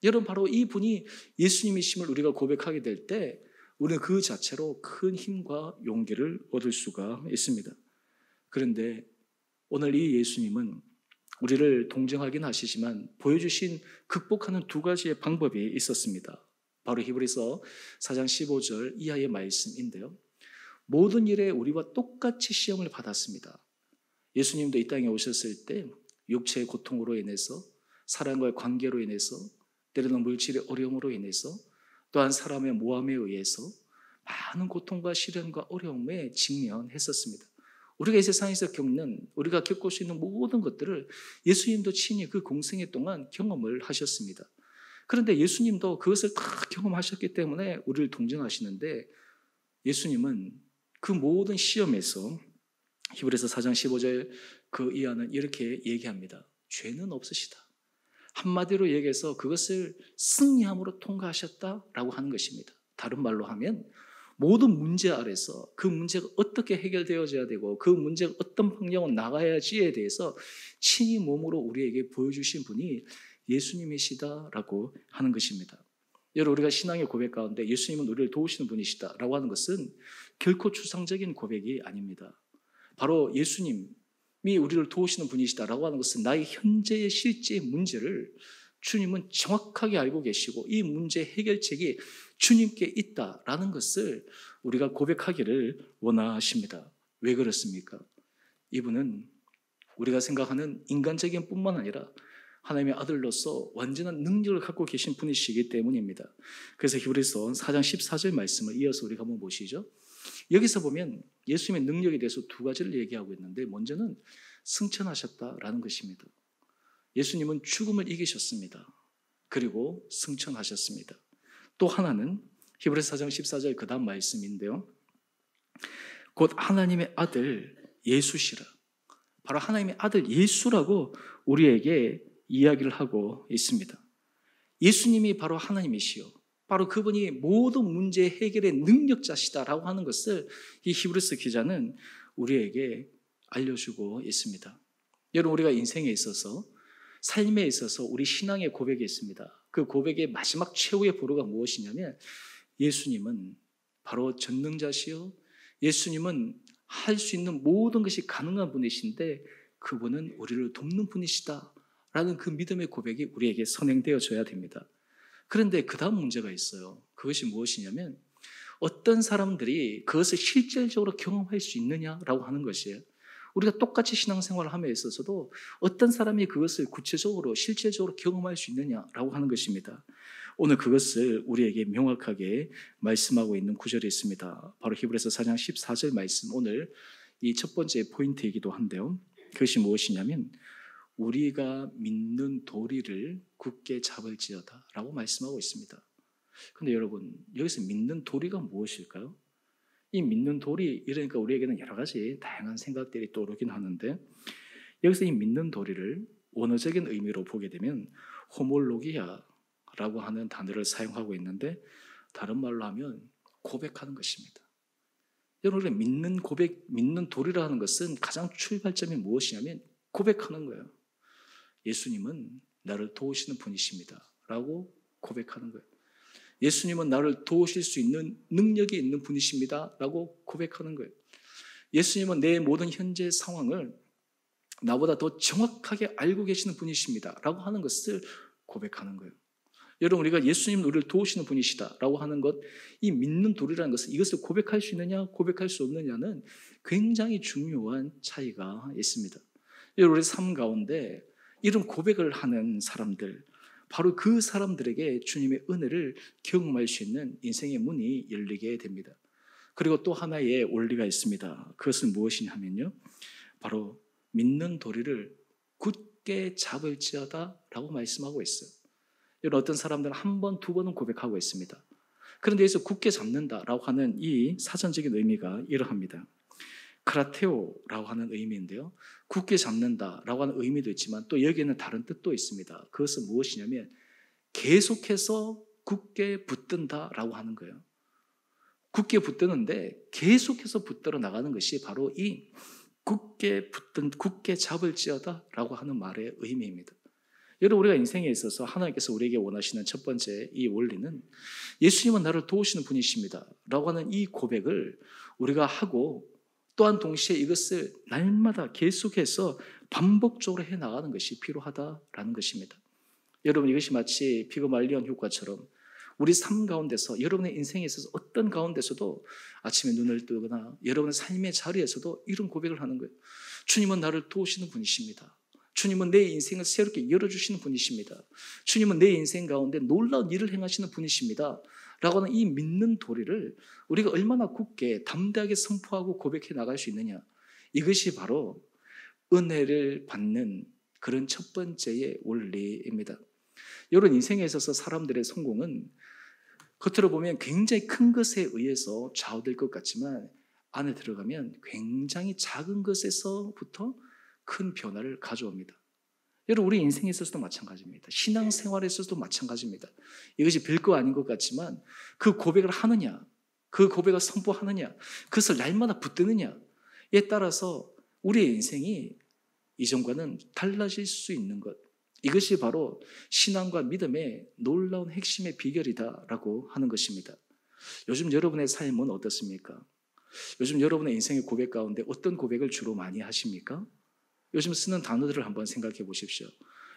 여러분, 바로 이 분이 예수님이심을 우리가 고백하게 될 때 우리는 그 자체로 큰 힘과 용기를 얻을 수가 있습니다. 그런데 오늘 이 예수님은 우리를 동정하긴 하시지만 보여주신 극복하는 두 가지의 방법이 있었습니다. 바로 히브리서 4장 15절 이하의 말씀인데요. 모든 일에 우리와 똑같이 시험을 받았습니다. 예수님도 이 땅에 오셨을 때 육체의 고통으로 인해서, 사람과의 관계로 인해서, 때로는 물질의 어려움으로 인해서, 또한 사람의 모함에 의해서 많은 고통과 시련과 어려움에 직면했었습니다. 우리가 이 세상에서 우리가 겪을 수 있는 모든 것들을 예수님도 친히 그 공생애 동안 경험을 하셨습니다. 그런데 예수님도 그것을 다 경험하셨기 때문에 우리를 동정하시는데, 예수님은 그 모든 시험에서 히브리서 4장 15절 그 이하는 이렇게 얘기합니다. 죄는 없으시다. 한마디로 얘기해서 그것을 승리함으로 통과하셨다라고 하는 것입니다. 다른 말로 하면 모든 문제 아래서 그 문제가 어떻게 해결되어져야 되고 그 문제가 어떤 방향으로 나가야지에 대해서 친히 몸으로 우리에게 보여주신 분이 예수님이시다라고 하는 것입니다. 여러분, 우리가 신앙의 고백 가운데 예수님은 우리를 도우시는 분이시다라고 하는 것은 결코 추상적인 고백이 아닙니다. 바로 예수님이 우리를 도우시는 분이시다라고 하는 것은 나의 현재의 실제의 문제를 주님은 정확하게 알고 계시고 이 문제 해결책이 주님께 있다라는 것을 우리가 고백하기를 원하십니다. 왜 그렇습니까? 이분은 우리가 생각하는 인간적인 뿐만 아니라 하나님의 아들로서 완전한 능력을 갖고 계신 분이시기 때문입니다. 그래서 히브리서 4장 14절 말씀을 이어서 우리가 한번 보시죠. 여기서 보면 예수님의 능력에 대해서 두 가지를 얘기하고 있는데, 먼저는 승천하셨다라는 것입니다. 예수님은 죽음을 이기셨습니다. 그리고 승천하셨습니다. 또 하나는 히브리서 4장 14절 그 다음 말씀인데요. 곧 하나님의 아들 예수시라. 바로 하나님의 아들 예수라고 우리에게 이야기를 하고 있습니다. 예수님이 바로 하나님이시요, 바로 그분이 모든 문제 해결의 능력자시다라고 하는 것을 이 히브리서 기자는 우리에게 알려주고 있습니다. 여러분, 우리가 인생에 있어서, 삶에 있어서 우리 신앙의 고백이 있습니다. 그 고백의 마지막 최후의 보루가 무엇이냐면 예수님은 바로 전능자시요, 예수님은 할 수 있는 모든 것이 가능한 분이신데 그분은 우리를 돕는 분이시다라는 그 믿음의 고백이 우리에게 선행되어져야 됩니다. 그런데 그 다음 문제가 있어요. 그것이 무엇이냐면 어떤 사람들이 그것을 실질적으로 경험할 수 있느냐라고 하는 것이에요. 우리가 똑같이 신앙생활을 함에 있어서도 어떤 사람이 그것을 구체적으로 실질적으로 경험할 수 있느냐라고 하는 것입니다. 오늘 그것을 우리에게 명확하게 말씀하고 있는 구절이 있습니다. 바로 히브리서 4장 14절 말씀, 오늘 이 첫 번째 포인트이기도 한데요. 그것이 무엇이냐면 우리가 믿는 도리를 굳게 잡을지어다 라고 말씀하고 있습니다. 그런데 여러분, 여기서 믿는 도리가 무엇일까요? 이 믿는 도리, 이러니까 우리에게는 여러 가지 다양한 생각들이 떠오르긴 하는데, 여기서 이 믿는 도리를 원어적인 의미로 보게 되면 호몰로기아라고 하는 단어를 사용하고 있는데, 다른 말로 하면 고백하는 것입니다. 여러분, 믿는 도리라는 것은 가장 출발점이 무엇이냐면 고백하는 거예요. 예수님은 나를 도우시는 분이십니다 라고 고백하는 거예요. 예수님은 나를 도우실 수 있는 능력이 있는 분이십니다 라고 고백하는 거예요. 예수님은 내 모든 현재 상황을 나보다 더 정확하게 알고 계시는 분이십니다 라고 하는 것을 고백하는 거예요. 여러분, 우리가 예수님은 우리를 도우시는 분이시다 라고 하는 것, 이 믿는 도리라는 것은 이것을 고백할 수 있느냐 고백할 수 없느냐는 굉장히 중요한 차이가 있습니다. 여러분, 우리 삶 가운데 이런 고백을 하는 사람들, 바로 그 사람들에게 주님의 은혜를 경험할 수 있는 인생의 문이 열리게 됩니다. 그리고 또 하나의 원리가 있습니다. 그것은 무엇이냐 하면요, 바로 믿는 도리를 굳게 잡을지어다 라고 말씀하고 있어요. 여러분, 어떤 사람들은 한 번, 두 번은 고백하고 있습니다. 그런데 여기서 굳게 잡는다라고 하는 이 사전적인 의미가 이러합니다. 크라테오라고 하는 의미인데요, 굳게 잡는다라고 하는 의미도 있지만 또 여기에는 다른 뜻도 있습니다. 그것은 무엇이냐면 계속해서 굳게 붙든다라고 하는 거예요. 굳게 붙드는데 계속해서 붙들어 나가는 것이 바로 이 굳게 잡을지어다라고 하는 말의 의미입니다. 여러분, 우리가 인생에 있어서 하나님께서 우리에게 원하시는 첫 번째 이 원리는 예수님은 나를 도우시는 분이십니다 라고 하는 이 고백을 우리가 하고, 또한 동시에 이것을 날마다 계속해서 반복적으로 해나가는 것이 필요하다라는 것입니다. 여러분, 이것이 마치 피그말리온 효과처럼 우리 삶 가운데서, 여러분의 인생에 있어서 어떤 가운데서도 아침에 눈을 뜨거나 여러분의 삶의 자리에서도 이런 고백을 하는 거예요. 주님은 나를 도우시는 분이십니다. 주님은 내 인생을 새롭게 열어주시는 분이십니다. 주님은 내 인생 가운데 놀라운 일을 행하시는 분이십니다. 라고 하는 이 믿는 도리를 우리가 얼마나 굳게 담대하게 선포하고 고백해 나갈 수 있느냐, 이것이 바로 은혜를 받는 그런 첫 번째의 원리입니다. 여러분, 인생에 있어서 사람들의 성공은 겉으로 보면 굉장히 큰 것에 의해서 좌우될 것 같지만 안에 들어가면 굉장히 작은 것에서부터 큰 변화를 가져옵니다. 여러분, 우리 인생에 있어서도 마찬가지입니다. 신앙생활에 있어서도 마찬가지입니다. 이것이 별거 아닌 것 같지만 그 고백을 하느냐, 그 고백을 선포하느냐, 그것을 날마다 붙드느냐에 따라서 우리의 인생이 이전과는 달라질 수 있는 것, 이것이 바로 신앙과 믿음의 놀라운 핵심의 비결이다라고 하는 것입니다. 요즘 여러분의 삶은 어떻습니까? 요즘 여러분의 인생의 고백 가운데 어떤 고백을 주로 많이 하십니까? 요즘 쓰는 단어들을 한번 생각해 보십시오.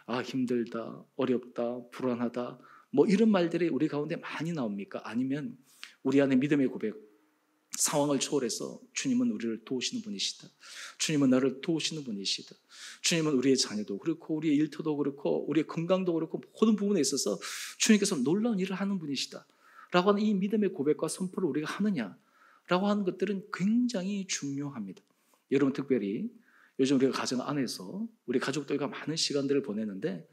아, 힘들다, 어렵다, 불안하다, 뭐 이런 말들이 우리 가운데 많이 나옵니까? 아니면 우리 안에 믿음의 고백, 상황을 초월해서 주님은 우리를 도우시는 분이시다, 주님은 나를 도우시는 분이시다, 주님은 우리의 자녀도 그렇고 우리의 일터도 그렇고 우리의 건강도 그렇고 모든 부분에 있어서 주님께서 놀라운 일을 하는 분이시다 라고 하는 이 믿음의 고백과 선포를 우리가 하느냐라고 하는 것들은 굉장히 중요합니다. 여러분, 특별히 요즘 우리가 가정 안에서 우리 가족들과 많은 시간들을 보내는데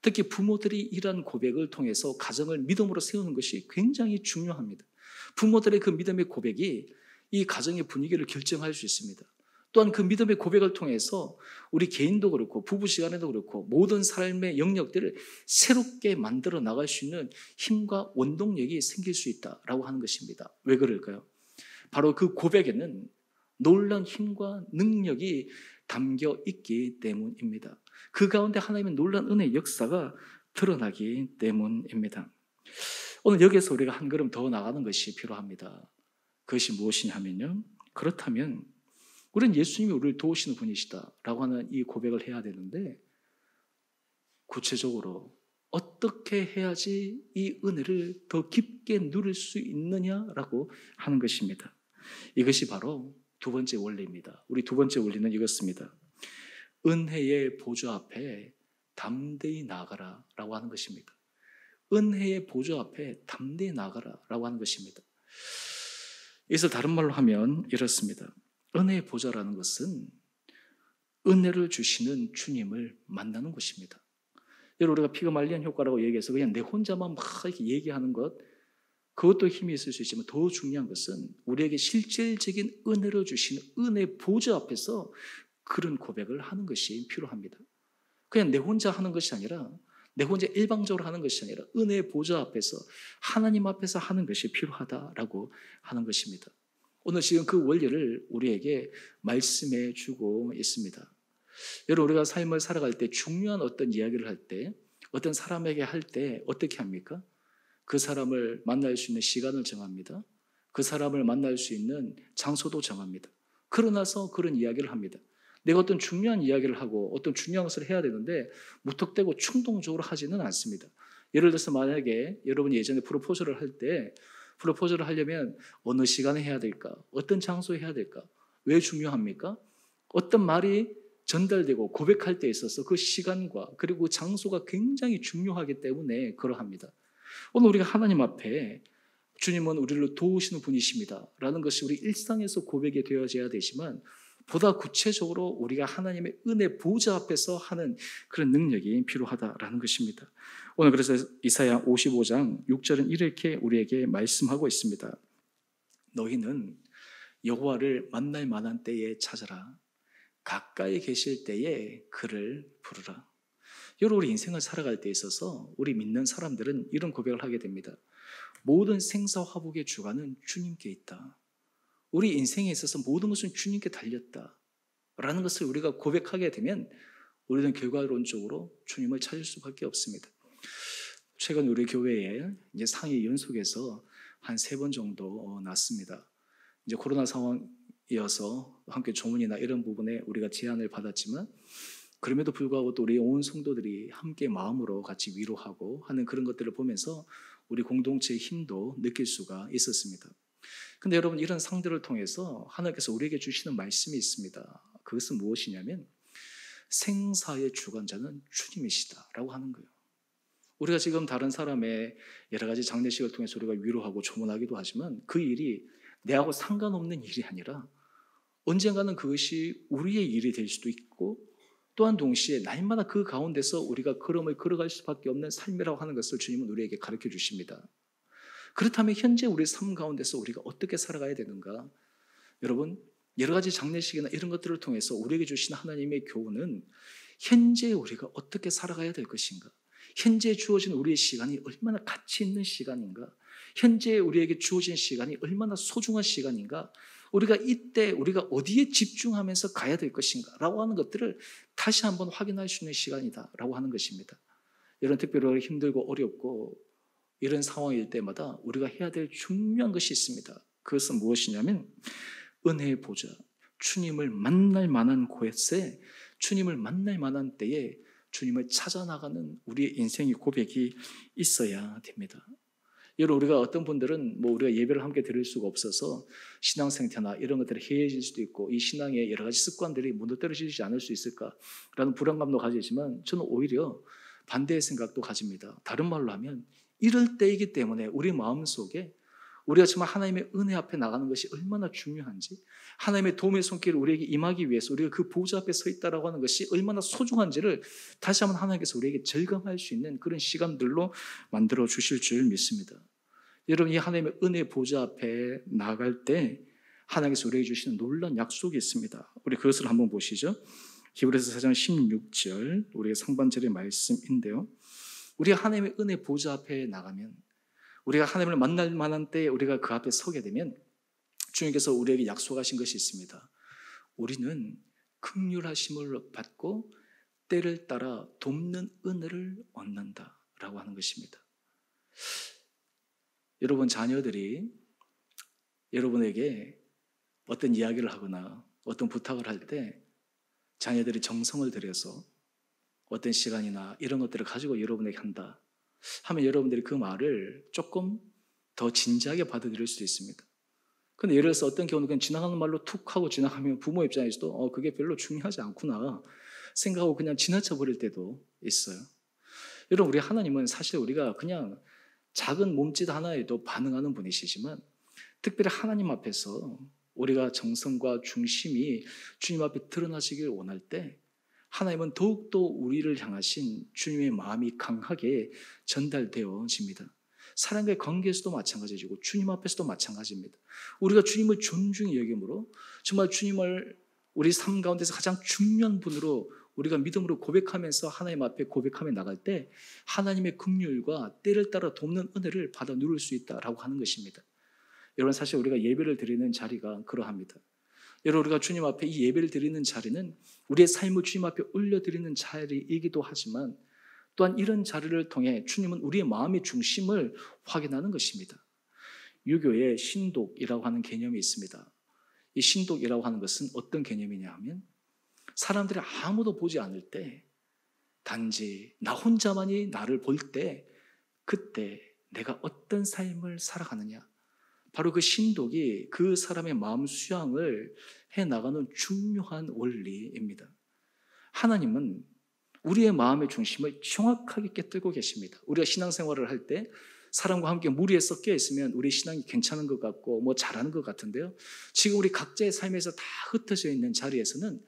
특히 부모들이 이러한 고백을 통해서 가정을 믿음으로 세우는 것이 굉장히 중요합니다. 부모들의 그 믿음의 고백이 이 가정의 분위기를 결정할 수 있습니다. 또한 그 믿음의 고백을 통해서 우리 개인도 그렇고 부부 시간에도 그렇고 모든 삶의 영역들을 새롭게 만들어 나갈 수 있는 힘과 원동력이 생길 수 있다라고 하는 것입니다. 왜 그럴까요? 바로 그 고백에는 놀라운 힘과 능력이 담겨 있기 때문입니다. 그 가운데 하나님의 놀라운 은혜의 역사가 드러나기 때문입니다. 오늘 여기에서 우리가 한 걸음 더 나가는 것이 필요합니다. 그것이 무엇이냐면요, 그렇다면 우리는 예수님이 우리를 도우시는 분이시다라고 하는 이 고백을 해야 되는데 구체적으로 어떻게 해야지 이 은혜를 더 깊게 누릴 수 있느냐라고 하는 것입니다. 이것이 바로 두 번째 원리입니다. 우리 두 번째 원리는 이것입니다. 은혜의 보좌 앞에 담대히 나가라 라고 하는 것입니다. 은혜의 보좌 앞에 담대히 나가라 라고 하는 것입니다. 여기서 다른 말로 하면 이렇습니다. 은혜의 보좌라는 것은 은혜를 주시는 주님을 만나는 것입니다. 여러분, 우리가 피그말리온 효과라고 얘기해서 그냥 내 혼자만 막 이렇게 얘기하는 것, 그것도 힘이 있을 수 있지만 더 중요한 것은 우리에게 실질적인 은혜를 주시는 은혜 보좌 앞에서 그런 고백을 하는 것이 필요합니다. 그냥 내 혼자 하는 것이 아니라, 내 혼자 일방적으로 하는 것이 아니라 은혜의 보좌 앞에서 하나님 앞에서 하는 것이 필요하다라고 하는 것입니다. 오늘 지금 그 원리를 우리에게 말씀해 주고 있습니다. 여러분, 우리가 삶을 살아갈 때 중요한 어떤 이야기를 할 때, 어떤 사람에게 할 때 어떻게 합니까? 그 사람을 만날 수 있는 시간을 정합니다. 그 사람을 만날 수 있는 장소도 정합니다. 그러나서 그런 이야기를 합니다. 내가 어떤 중요한 이야기를 하고 어떤 중요한 것을 해야 되는데 무턱대고 충동적으로 하지는 않습니다. 예를 들어서 만약에 여러분이 예전에 프로포즈를 할 때 프로포즈를 하려면 어느 시간에 해야 될까? 어떤 장소에 해야 될까? 왜 중요합니까? 어떤 말이 전달되고 고백할 때 있어서 그 시간과 그리고 장소가 굉장히 중요하기 때문에 그러합니다. 오늘 우리가 하나님 앞에 주님은 우리를 도우시는 분이십니다 라는 것이 우리 일상에서 고백이 되어져야 되지만 보다 구체적으로 우리가 하나님의 은혜 보좌 앞에서 하는 그런 능력이 필요하다라는 것입니다. 오늘 그래서 이사야 55장 6절은 이렇게 우리에게 말씀하고 있습니다. 너희는 여호와를 만날 만한 때에 찾아라. 가까이 계실 때에 그를 부르라. 여러분, 우리 인생을 살아갈 때 있어서 우리 믿는 사람들은 이런 고백을 하게 됩니다. 모든 생사화복의 주관은 주님께 있다. 우리 인생에 있어서 모든 것은 주님께 달렸다라는 것을 우리가 고백하게 되면 우리는 결과론적으로 주님을 찾을 수밖에 없습니다. 최근 우리 교회에 이제 상위 연속에서 한 3번 정도 났습니다. 이제 코로나 상황이어서 함께 조문이나 이런 부분에 우리가 제안을 받았지만 그럼에도 불구하고 또 우리 온 성도들이 함께 마음으로 같이 위로하고 하는 그런 것들을 보면서 우리 공동체의 힘도 느낄 수가 있었습니다. 근데 여러분, 이런 상들을 통해서 하나님께서 우리에게 주시는 말씀이 있습니다. 그것은 무엇이냐면 생사의 주관자는 주님이시다라고 하는 거예요. 우리가 지금 다른 사람의 여러 가지 장례식을 통해서 우리가 위로하고 조문하기도 하지만 그 일이 내하고 상관없는 일이 아니라 언젠가는 그것이 우리의 일이 될 수도 있고 또한 동시에 날마다 그 가운데서 우리가 걸음을 걸어갈 수밖에 없는 삶이라고 하는 것을 주님은 우리에게 가르쳐 주십니다. 그렇다면 현재 우리 삶 가운데서 우리가 어떻게 살아가야 되는가? 여러분, 여러 가지 장례식이나 이런 것들을 통해서 우리에게 주신 하나님의 교훈은 현재 우리가 어떻게 살아가야 될 것인가? 현재 주어진 우리의 시간이 얼마나 가치 있는 시간인가? 현재 우리에게 주어진 시간이 얼마나 소중한 시간인가? 우리가 이때 우리가 어디에 집중하면서 가야 될 것인가? 라고 하는 것들을 다시 한번 확인할 수 있는 시간이다 라고 하는 것입니다. 이런 특별히 힘들고 어렵고 이런 상황일 때마다 우리가 해야 될 중요한 것이 있습니다. 그것은 무엇이냐면 은혜의 보좌, 주님을 만날 만한 곳에, 주님을 만날 만한 때에 주님을 찾아 나가는 우리의 인생의 고백이 있어야 됩니다. 여러분, 우리가 어떤 분들은 우리가 예배를 함께 드릴 수가 없어서 신앙 생태나 이런 것들이 해해질 수도 있고 이 신앙의 여러 가지 습관들이 무너뜨려지지 않을 수 있을까라는 불안감도 가지지만 저는 오히려 반대의 생각도 가집니다. 다른 말로 하면 이럴 때이기 때문에 우리 마음속에 우리가 정말 하나님의 은혜 앞에 나가는 것이 얼마나 중요한지, 하나님의 도움의 손길을 우리에게 임하기 위해서 우리가 그 보좌 앞에 서 있다라고 하는 것이 얼마나 소중한지를 다시 한번 하나님께서 우리에게 절감할 수 있는 그런 시간들로 만들어 주실 줄 믿습니다. 여러분, 이 하나님의 은혜 보좌 앞에 나갈 때 하나님께서 우리에게 주시는 놀라운 약속이 있습니다. 우리 그것을 한번 보시죠. 히브리서 4장 16절, 우리의 상반절의 말씀인데요. 우리가 하나님의 은혜 보좌 앞에 나가면, 우리가 하나님을 만날 만한 때에 우리가 그 앞에 서게 되면 주님께서 우리에게 약속하신 것이 있습니다. 우리는 긍휼하심을 받고 때를 따라 돕는 은혜를 얻는다라고 하는 것입니다. 여러분, 자녀들이 여러분에게 어떤 이야기를 하거나 어떤 부탁을 할 때 자녀들이 정성을 들여서 어떤 시간이나 이런 것들을 가지고 여러분에게 한다 하면 여러분들이 그 말을 조금 더 진지하게 받아들일 수도 있습니다. 근데 예를 들어서 어떤 경우는 그냥 지나가는 말로 툭 하고 지나가면 부모 입장에서도 그게 별로 중요하지 않구나 생각하고 그냥 지나쳐 버릴 때도 있어요. 여러분, 우리 하나님은 사실 우리가 그냥 작은 몸짓 하나에도 반응하는 분이시지만 특별히 하나님 앞에서 우리가 정성과 중심이 주님 앞에 드러나시길 원할 때 하나님은 더욱더 우리를 향하신 주님의 마음이 강하게 전달되어집니다. 사람과의 관계에서도 마찬가지고 주님 앞에서도 마찬가지입니다. 우리가 주님을 존중히 여김으로 정말 주님을 우리 삶 가운데서 가장 중요한 분으로 우리가 믿음으로 고백하면서 하나님 앞에 고백하며 나갈 때 하나님의 긍휼과 때를 따라 돕는 은혜를 받아 누릴 수 있다라고 하는 것입니다. 여러분, 사실 우리가 예배를 드리는 자리가 그러합니다. 여러분, 우리가 주님 앞에 이 예배를 드리는 자리는 우리의 삶을 주님 앞에 올려드리는 자리이기도 하지만 또한 이런 자리를 통해 주님은 우리의 마음의 중심을 확인하는 것입니다. 유교에 신독이라고 하는 개념이 있습니다. 이 신독이라고 하는 것은 어떤 개념이냐 하면 사람들이 아무도 보지 않을 때 단지 나 혼자만이 나를 볼 때 그때 내가 어떤 삶을 살아가느냐, 바로 그 신독이 그 사람의 마음 수양을 해나가는 중요한 원리입니다. 하나님은 우리의 마음의 중심을 정확하게 깨뜨리고 계십니다. 우리가 신앙생활을 할 때 사람과 함께 무리에 섞여 있으면 우리 신앙이 괜찮은 것 같고 잘하는 것 같은데요, 지금 우리 각자의 삶에서 다 흩어져 있는 자리에서는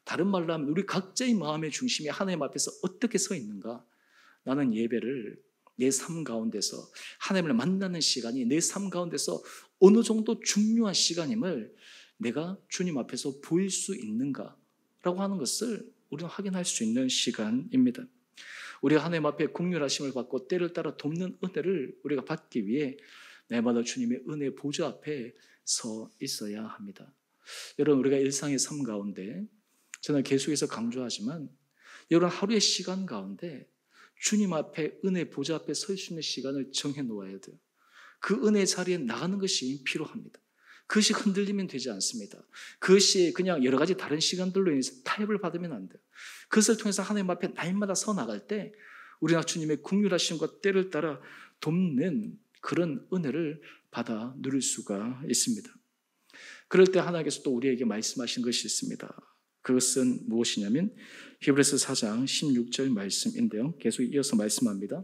다른 말로 하면 우리 각자의 마음의 중심이 하나님 앞에서 어떻게 서 있는가, 나는 예배를 내 삶 가운데서 하나님을 만나는 시간이 내 삶 가운데서 어느 정도 중요한 시간임을 내가 주님 앞에서 보일 수 있는가라고 하는 것을 우리는 확인할 수 있는 시간입니다. 우리가 하나님 앞에 긍휼하심을 받고 때를 따라 돕는 은혜를 우리가 받기 위해 날마다 주님의 은혜 보좌 앞에 서 있어야 합니다. 여러분, 우리가 일상의 삶 가운데 저는 계속해서 강조하지만 여러분, 하루의 시간 가운데 주님 앞에 은혜 보좌 앞에 설 수 있는 시간을 정해 놓아야 돼요. 그 은혜 자리에 나가는 것이 필요합니다. 그것이 흔들리면 되지 않습니다. 그것이 그냥 여러 가지 다른 시간들로 인해서 타협을 받으면 안 돼요. 그것을 통해서 하나님 앞에 날마다 서 나갈 때 우리가 주님의 긍휼하심과 때를 따라 돕는 그런 은혜를 받아 누릴 수가 있습니다. 그럴 때 하나님께서 또 우리에게 말씀하신 것이 있습니다. 그것은 무엇이냐면 히브리서 4장 16절 말씀인데요. 계속 이어서 말씀합니다.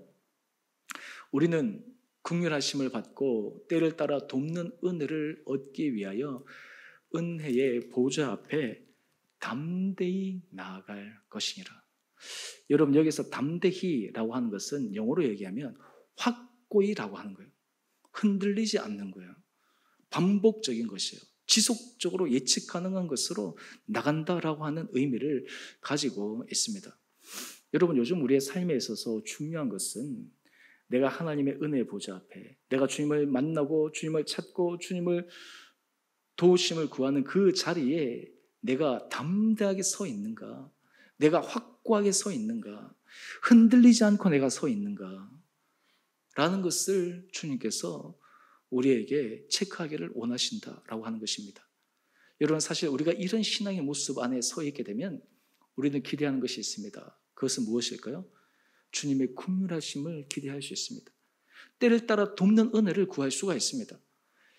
우리는 긍휼하심을 받고 때를 따라 돕는 은혜를 얻기 위하여 은혜의 보좌 앞에 담대히 나아갈 것이니라. 여러분, 여기서 담대히라고 하는 것은 영어로 얘기하면 확고히라고 하는 거예요. 흔들리지 않는 거예요. 반복적인 것이에요. 지속적으로 예측 가능한 것으로 나간다라고 하는 의미를 가지고 있습니다. 여러분, 요즘 우리의 삶에 있어서 중요한 것은 내가 하나님의 은혜의 보좌 앞에 내가 주님을 만나고 주님을 찾고 주님을 도우심을 구하는 그 자리에 내가 담대하게 서 있는가, 내가 확고하게 서 있는가, 흔들리지 않고 내가 서 있는가 라는 것을 주님께서 우리에게 체크하기를 원하신다라고 하는 것입니다. 여러분, 사실 우리가 이런 신앙의 모습 안에 서 있게 되면 우리는 기대하는 것이 있습니다. 그것은 무엇일까요? 주님의 긍휼하심을 기대할 수 있습니다. 때를 따라 돕는 은혜를 구할 수가 있습니다.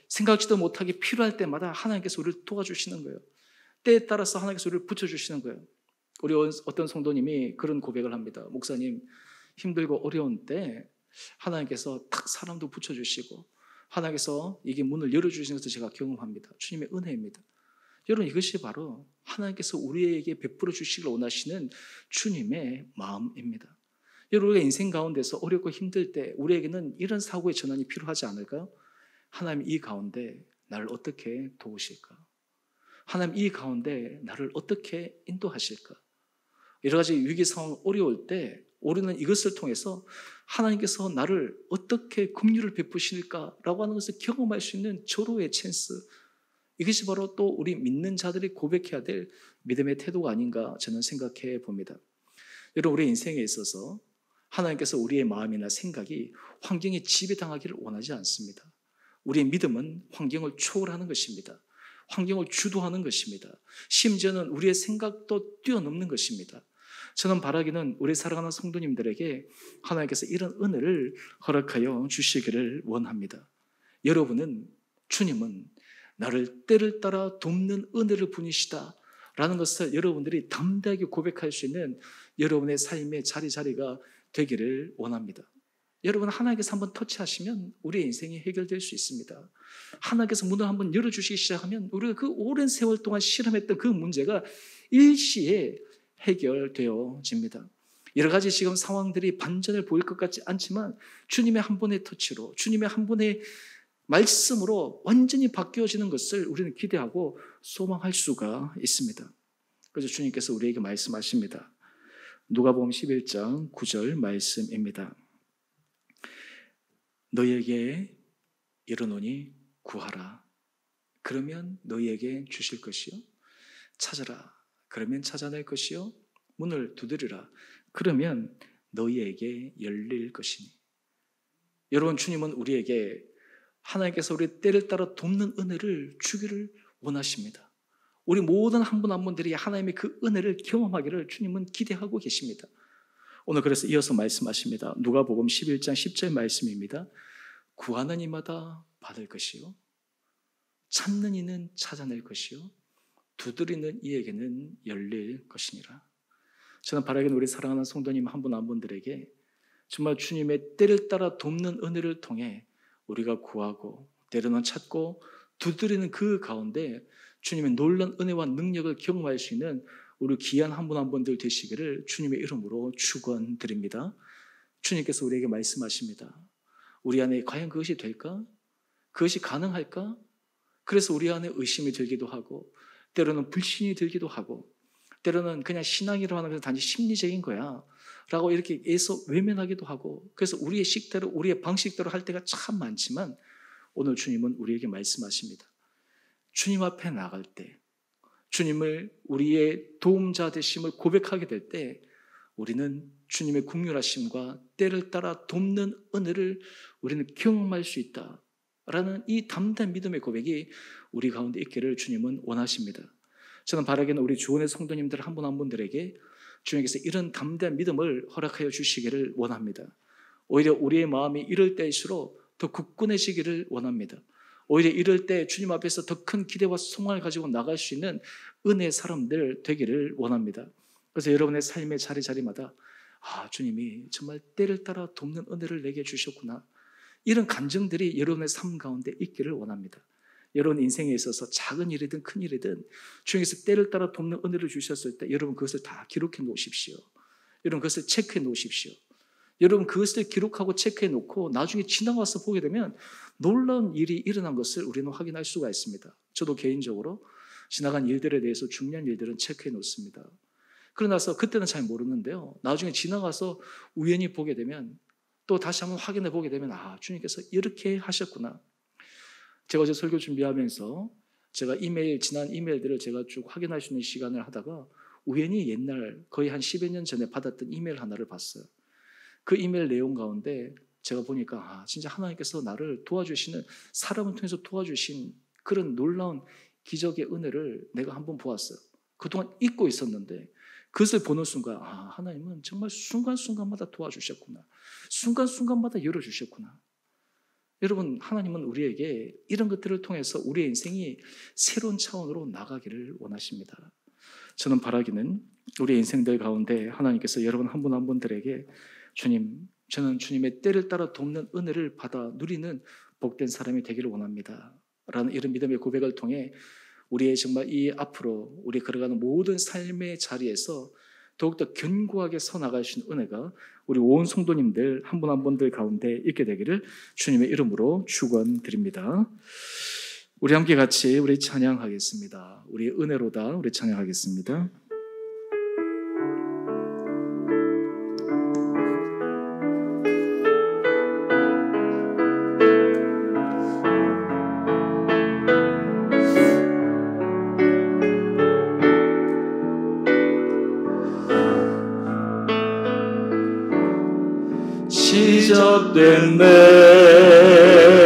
생각지도 못하게 필요할 때마다 하나님께서 우리를 도와주시는 거예요. 때에 따라서 하나님께서 우리를 붙여주시는 거예요. 우리 어떤 성도님이 그런 고백을 합니다. 목사님, 힘들고 어려운 때 하나님께서 탁 사람도 붙여주시고 하나님께서 이게 문을 열어주시는 것을 제가 경험합니다. 주님의 은혜입니다. 여러분, 이것이 바로 하나님께서 우리에게 베풀어 주시길 원하시는 주님의 마음입니다. 여러분, 우리가 인생 가운데서 어렵고 힘들 때 우리에게는 이런 사고의 전환이 필요하지 않을까요? 하나님, 이 가운데 나를 어떻게 도우실까? 하나님, 이 가운데 나를 어떻게 인도하실까? 여러 가지 위기 상황 어려울 때 우리는 이것을 통해서 하나님께서 나를 어떻게 긍휼을 베푸실까라고 하는 것을 경험할 수 있는 절호의 찬스, 이것이 바로 또 우리 믿는 자들이 고백해야 될 믿음의 태도가 아닌가 저는 생각해 봅니다. 여러분, 우리 인생에 있어서 하나님께서 우리의 마음이나 생각이 환경에 지배당하기를 원하지 않습니다. 우리의 믿음은 환경을 초월하는 것입니다. 환경을 주도하는 것입니다. 심지어는 우리의 생각도 뛰어넘는 것입니다. 저는 바라기는 우리 사랑하는 성도님들에게 하나님께서 이런 은혜를 허락하여 주시기를 원합니다. 여러분은, 주님은 나를 때를 따라 돕는 은혜를 분이시다 라는 것을 여러분들이 담대하게 고백할 수 있는 여러분의 삶의 자리가 되기를 원합니다. 여러분, 하나님께서 한번 터치하시면 우리의 인생이 해결될 수 있습니다. 하나님께서 문을 한번 열어주시기 시작하면 우리가 그 오랜 세월 동안 실험했던 그 문제가 일시에 해결되어집니다. 여러 가지 지금 상황들이 반전을 보일 것 같지 않지만 주님의 한 번의 터치로, 주님의 한 번의 말씀으로 완전히 바뀌어지는 것을 우리는 기대하고 소망할 수가 있습니다. 그래서 주님께서 우리에게 말씀하십니다. 누가복음 11장 9절 말씀입니다. 너희에게 이르노니 구하라. 그러면 너희에게 주실 것이요. 찾아라. 그러면 찾아낼 것이요. 문을 두드리라. 그러면 너희에게 열릴 것이니. 여러분, 주님은 우리에게 하나님께서 우리 때를 따라 돕는 은혜를 주기를 원하십니다. 우리 모든 한 분 한 분들이 하나님의 그 은혜를 경험하기를 주님은 기대하고 계십니다. 오늘 그래서 이어서 말씀하십니다. 누가복음 11장 10절 말씀입니다. 구하는 이마다 받을 것이요, 찾는 이는 찾아낼 것이요, 두드리는 이에게는 열릴 것이니라. 저는 바라기는 우리 사랑하는 성도님 한 분 한 분들에게 정말 주님의 때를 따라 돕는 은혜를 통해 우리가 구하고 때로는 찾고 두드리는 그 가운데 주님의 놀라운 은혜와 능력을 경험할 수 있는 우리 귀한 한 분 한 분들 되시기를 주님의 이름으로 축원드립니다. 주님께서 우리에게 말씀하십니다. 우리 안에 과연 그것이 될까? 그것이 가능할까? 그래서 우리 안에 의심이 들기도 하고 때로는 불신이 들기도 하고 때로는 그냥 신앙이라고 하는 것은 단지 심리적인 거야 라고 이렇게 애써 외면하기도 하고, 그래서 우리의 식대로 우리의 방식대로 할 때가 참 많지만 오늘 주님은 우리에게 말씀하십니다. 주님 앞에 나갈 때, 주님을 우리의 도움자 되심을 고백하게 될 때 우리는 주님의 긍휼하심과 때를 따라 돕는 은혜를 우리는 경험할 수 있다. 라는 이 담대한 믿음의 고백이 우리 가운데 있기를 주님은 원하십니다. 저는 바라기는 우리 주원의 성도님들 한 분 한 분들에게 주님께서 이런 담대한 믿음을 허락하여 주시기를 원합니다. 오히려 우리의 마음이 이럴 때일수록 더 굳건해지기를 원합니다. 오히려 이럴 때 주님 앞에서 더 큰 기대와 소망을 가지고 나갈 수 있는 은혜의 사람들 되기를 원합니다. 그래서 여러분의 삶의 자리자리마다 주님이 정말 때를 따라 돕는 은혜를 내게 주셨구나, 이런 감정들이 여러분의 삶 가운데 있기를 원합니다. 여러분 인생에 있어서 작은 일이든 큰 일이든 주님께서 때를 따라 돕는 은혜를 주셨을 때 여러분 그것을 다 기록해 놓으십시오. 여러분 그것을 체크해 놓으십시오. 여러분 그것을 기록하고 체크해 놓고 나중에 지나가서 보게 되면 놀라운 일이 일어난 것을 우리는 확인할 수가 있습니다. 저도 개인적으로 지나간 일들에 대해서 중요한 일들은 체크해 놓습니다. 그러나서 그때는 잘 모르는데요, 나중에 지나가서 우연히 보게 되면 또 다시 한번 확인해 보게 되면 주님께서 이렇게 하셨구나. 제가 어제 설교 준비하면서 제가 지난 이메일들을 제가 쭉 확인할 수 있는 시간을 하다가 우연히 옛날 거의 한 10여 년 전에 받았던 이메일 하나를 봤어요. 그 이메일 내용 가운데 제가 보니까 진짜 하나님께서 나를 도와주시는, 사람을 통해서 도와주신 그런 놀라운 기적의 은혜를 내가 한번 보았어요. 그동안 잊고 있었는데 그것을 보는 순간 하나님은 정말 순간순간마다 도와주셨구나, 순간순간마다 열어주셨구나. 여러분, 하나님은 우리에게 이런 것들을 통해서 우리의 인생이 새로운 차원으로 나가기를 원하십니다. 저는 바라기는 우리 인생들 가운데 하나님께서 여러분 한 분 한 분들에게 주님, 저는 주님의 때를 따라 돕는 은혜를 받아 누리는 복된 사람이 되기를 원합니다 라는 이런 믿음의 고백을 통해 우리의 정말 이 앞으로 우리 걸어가는 모든 삶의 자리에서 더욱더 견고하게 서나갈 수 있는 은혜가 우리 온 성도님들 한 분 한 분들 가운데 있게 되기를 주님의 이름으로 축원드립니다. 우리 함께 같이 우리 찬양하겠습니다. 우리 은혜로다 우리 찬양하겠습니다.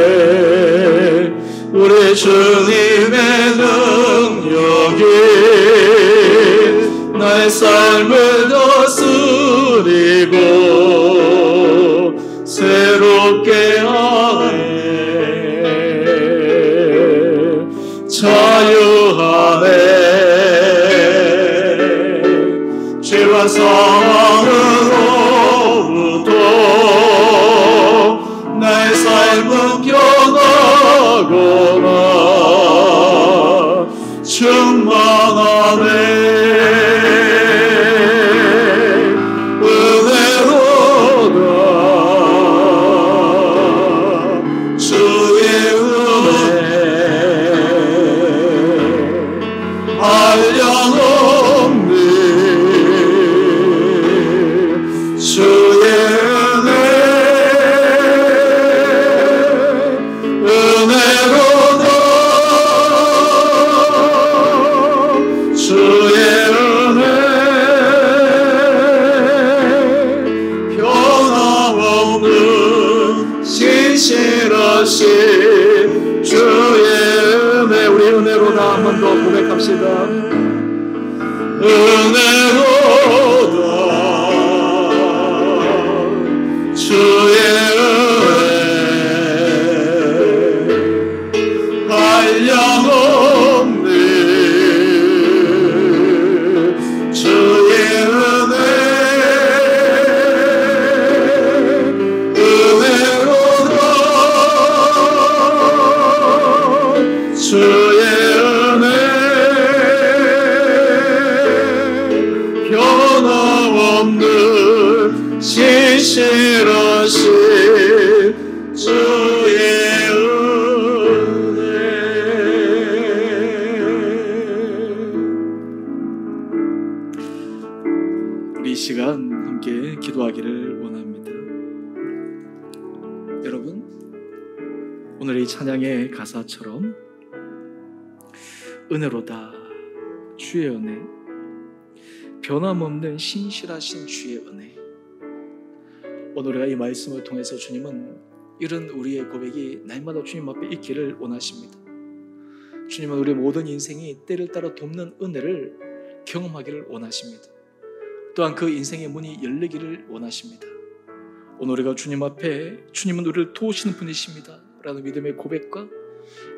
시작됐네 우리 주님의 능력이 나의 삶을 다스리고 새롭게 하네 자유하네 죄와 사망으로부터 나의 삶은 변하거나 충만하네 은혜로다 주의 은혜 한량없네 주의 은혜 은혜로다 주의 은혜 변함없는 신실하신 주의 은혜 우리 은혜로다 한 번 더 고백합시다. 은혜로다 주의 은혜 한량없네 주의 은혜 은혜로다 주의 은혜 변함없는 신실하신 주의 은혜. 우리 이 시간 함께 기도하기를 원합니다. 여러분, 오늘 이 찬양의 가사처럼 은혜로다 주의 은혜, 변함없는 신실하신 주의 은혜, 오늘 우리가 이 말씀을 통해서 주님은 이런 우리의 고백이 날마다 주님 앞에 있기를 원하십니다. 주님은 우리의 모든 인생이 때를 따라 돕는 은혜를 경험하기를 원하십니다. 또한 그 인생의 문이 열리기를 원하십니다. 오늘 우리가 주님 앞에 주님은 우리를 도우시는 분이십니다 라는 믿음의 고백과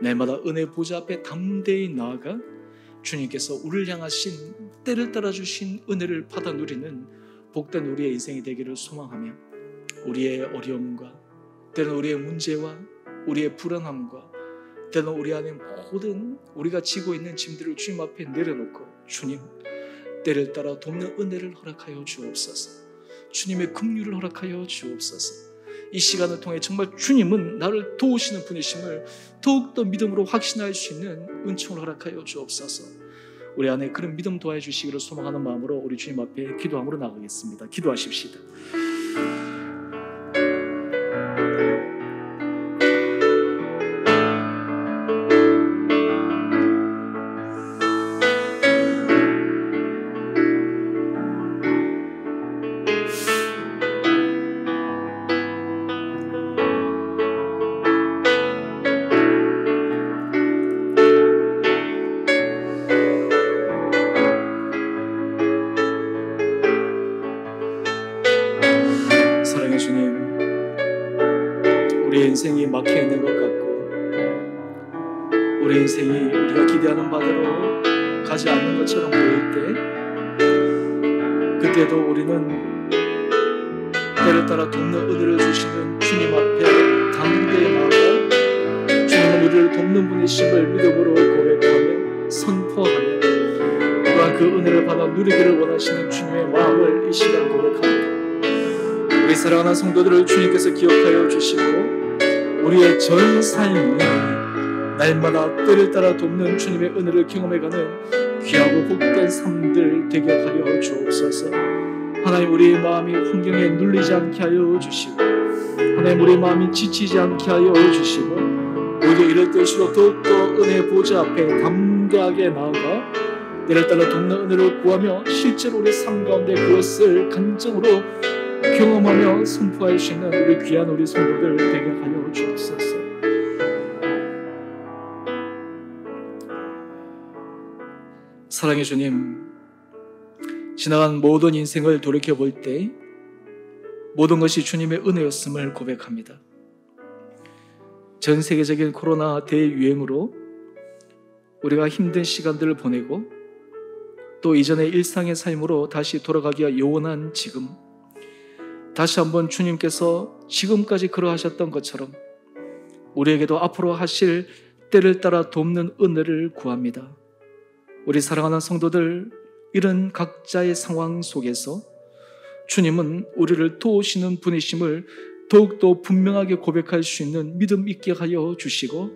날마다 은혜 보좌 앞에 담대히 나아가 주님께서 우리를 향하신 때를 따라 주신 은혜를 받아 누리는 복된 우리의 인생이 되기를 소망하며 우리의 어려움과 때로는 우리의 문제와 우리의 불안함과 때로는 우리 안에 모든 우리가 지고 있는 짐들을 주님 앞에 내려놓고 주님 때를 따라 돕는 은혜를 허락하여 주옵소서. 주님의 긍휼을 허락하여 주옵소서. 이 시간을 통해 정말 주님은 나를 도우시는 분이심을 더욱더 믿음으로 확신할 수 있는 은총을 허락하여 주옵소서. 우리 안에 그런 믿음 도와해 주시기를 소망하는 마음으로 우리 주님 앞에 기도함으로 나가겠습니다. 기도하십시다. 우리의 인생이 막혀있는 것 같고 우리의 인생이 우리가 기대하는 바대로 가지 않는 것처럼 보일 때 그때도 우리는 때를 따라 돕는 은혜를 주시는 주님 앞에 담대히 나아가 주님은 우리를 돕는 분이심을 믿음으로 고백하며 선포하며 또한 그 은혜를 받아 누리기를 원하시는 주님의 마음을 이 시간 고백합니다. 우리 사랑하는 성도들을 주님께서 기억하여 주시고 우리의 전 삶이 날마다 때를 따라 돕는 주님의 은혜를 경험해가는 귀하고 복된 삶들 되게 하여 주옵소서. 하나님 우리의 마음이 환경에 눌리지 않게 하여 주시고 하나님 우리의 마음이 지치지 않게 하여 주시고 오히려 이럴 때일수록 더욱더 은혜 보좌 앞에 담대하게 나아가 때를 따라 돕는 은혜를 구하며 실제로 우리 삶 가운데 그것을 간증으로 경험하며 선포할 수 있는 우리 귀한 우리 성도들 되게 하여 주옵소서. 사랑의 주님, 지나간 모든 인생을 돌이켜볼 때 모든 것이 주님의 은혜였음을 고백합니다. 전 세계적인 코로나 대유행으로 우리가 힘든 시간들을 보내고 또 이전의 일상의 삶으로 다시 돌아가기가 요원한 지금 다시 한번 주님께서 지금까지 그러하셨던 것처럼 우리에게도 앞으로 하실 때를 따라 돕는 은혜를 구합니다. 우리 사랑하는 성도들, 이런 각자의 상황 속에서 주님은 우리를 도우시는 분이심을 더욱더 분명하게 고백할 수 있는 믿음 있게 하여 주시고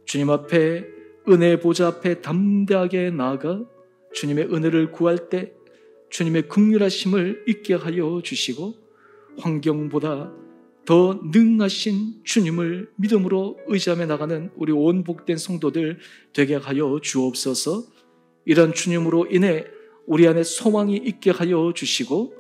주님 앞에 은혜 보좌 앞에 담대하게 나아가 주님의 은혜를 구할 때 주님의 긍휼하심을 있게 하여 주시고 환경보다 더 능하신 주님을 믿음으로 의지하며 나가는 우리 온 복된 성도들 되게 하여 주옵소서. 이런 주님으로 인해 우리 안에 소망이 있게 하여 주시고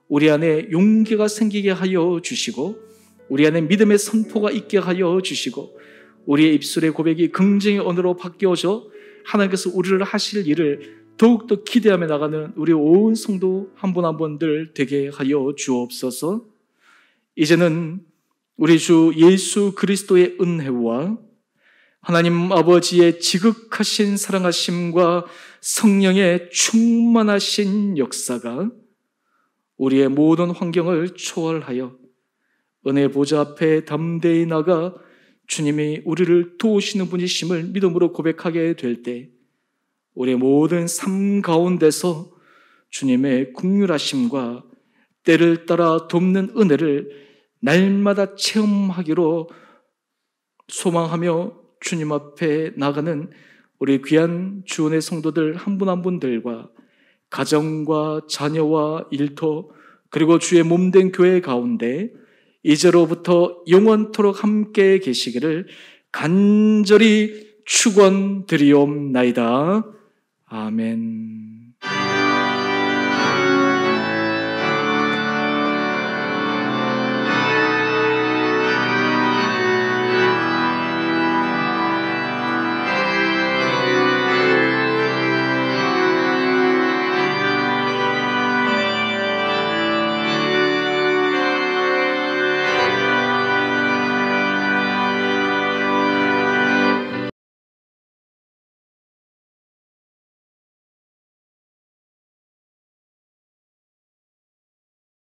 우리 안에 용기가 생기게 하여 주시고 우리 안에 믿음의 선포가 있게 하여 주시고 우리의 입술의 고백이 긍정의 언어로 바뀌어져 하나님께서 우리를 하실 일을 더욱더 기대하며 나가는 우리 온 성도 한 분 한 분들 되게 하여 주옵소서. 이제는 우리 주 예수 그리스도의 은혜와 하나님 아버지의 지극하신 사랑하심과 성령의 충만하신 역사가 우리의 모든 환경을 초월하여 은혜 보좌 앞에 담대히 나가 주님이 우리를 도우시는 분이심을 믿음으로 고백하게 될 때 우리의 모든 삶 가운데서 주님의 긍휼하심과 때를 따라 돕는 은혜를 날마다 체험하기로 소망하며 주님 앞에 나가는 우리 귀한 주은의 성도들 한 분 한 분들과 가정과 자녀와 일터 그리고 주의 몸된 교회 가운데 이제로부터 영원토록 함께 계시기를 간절히 축원드리옵나이다. 아멘.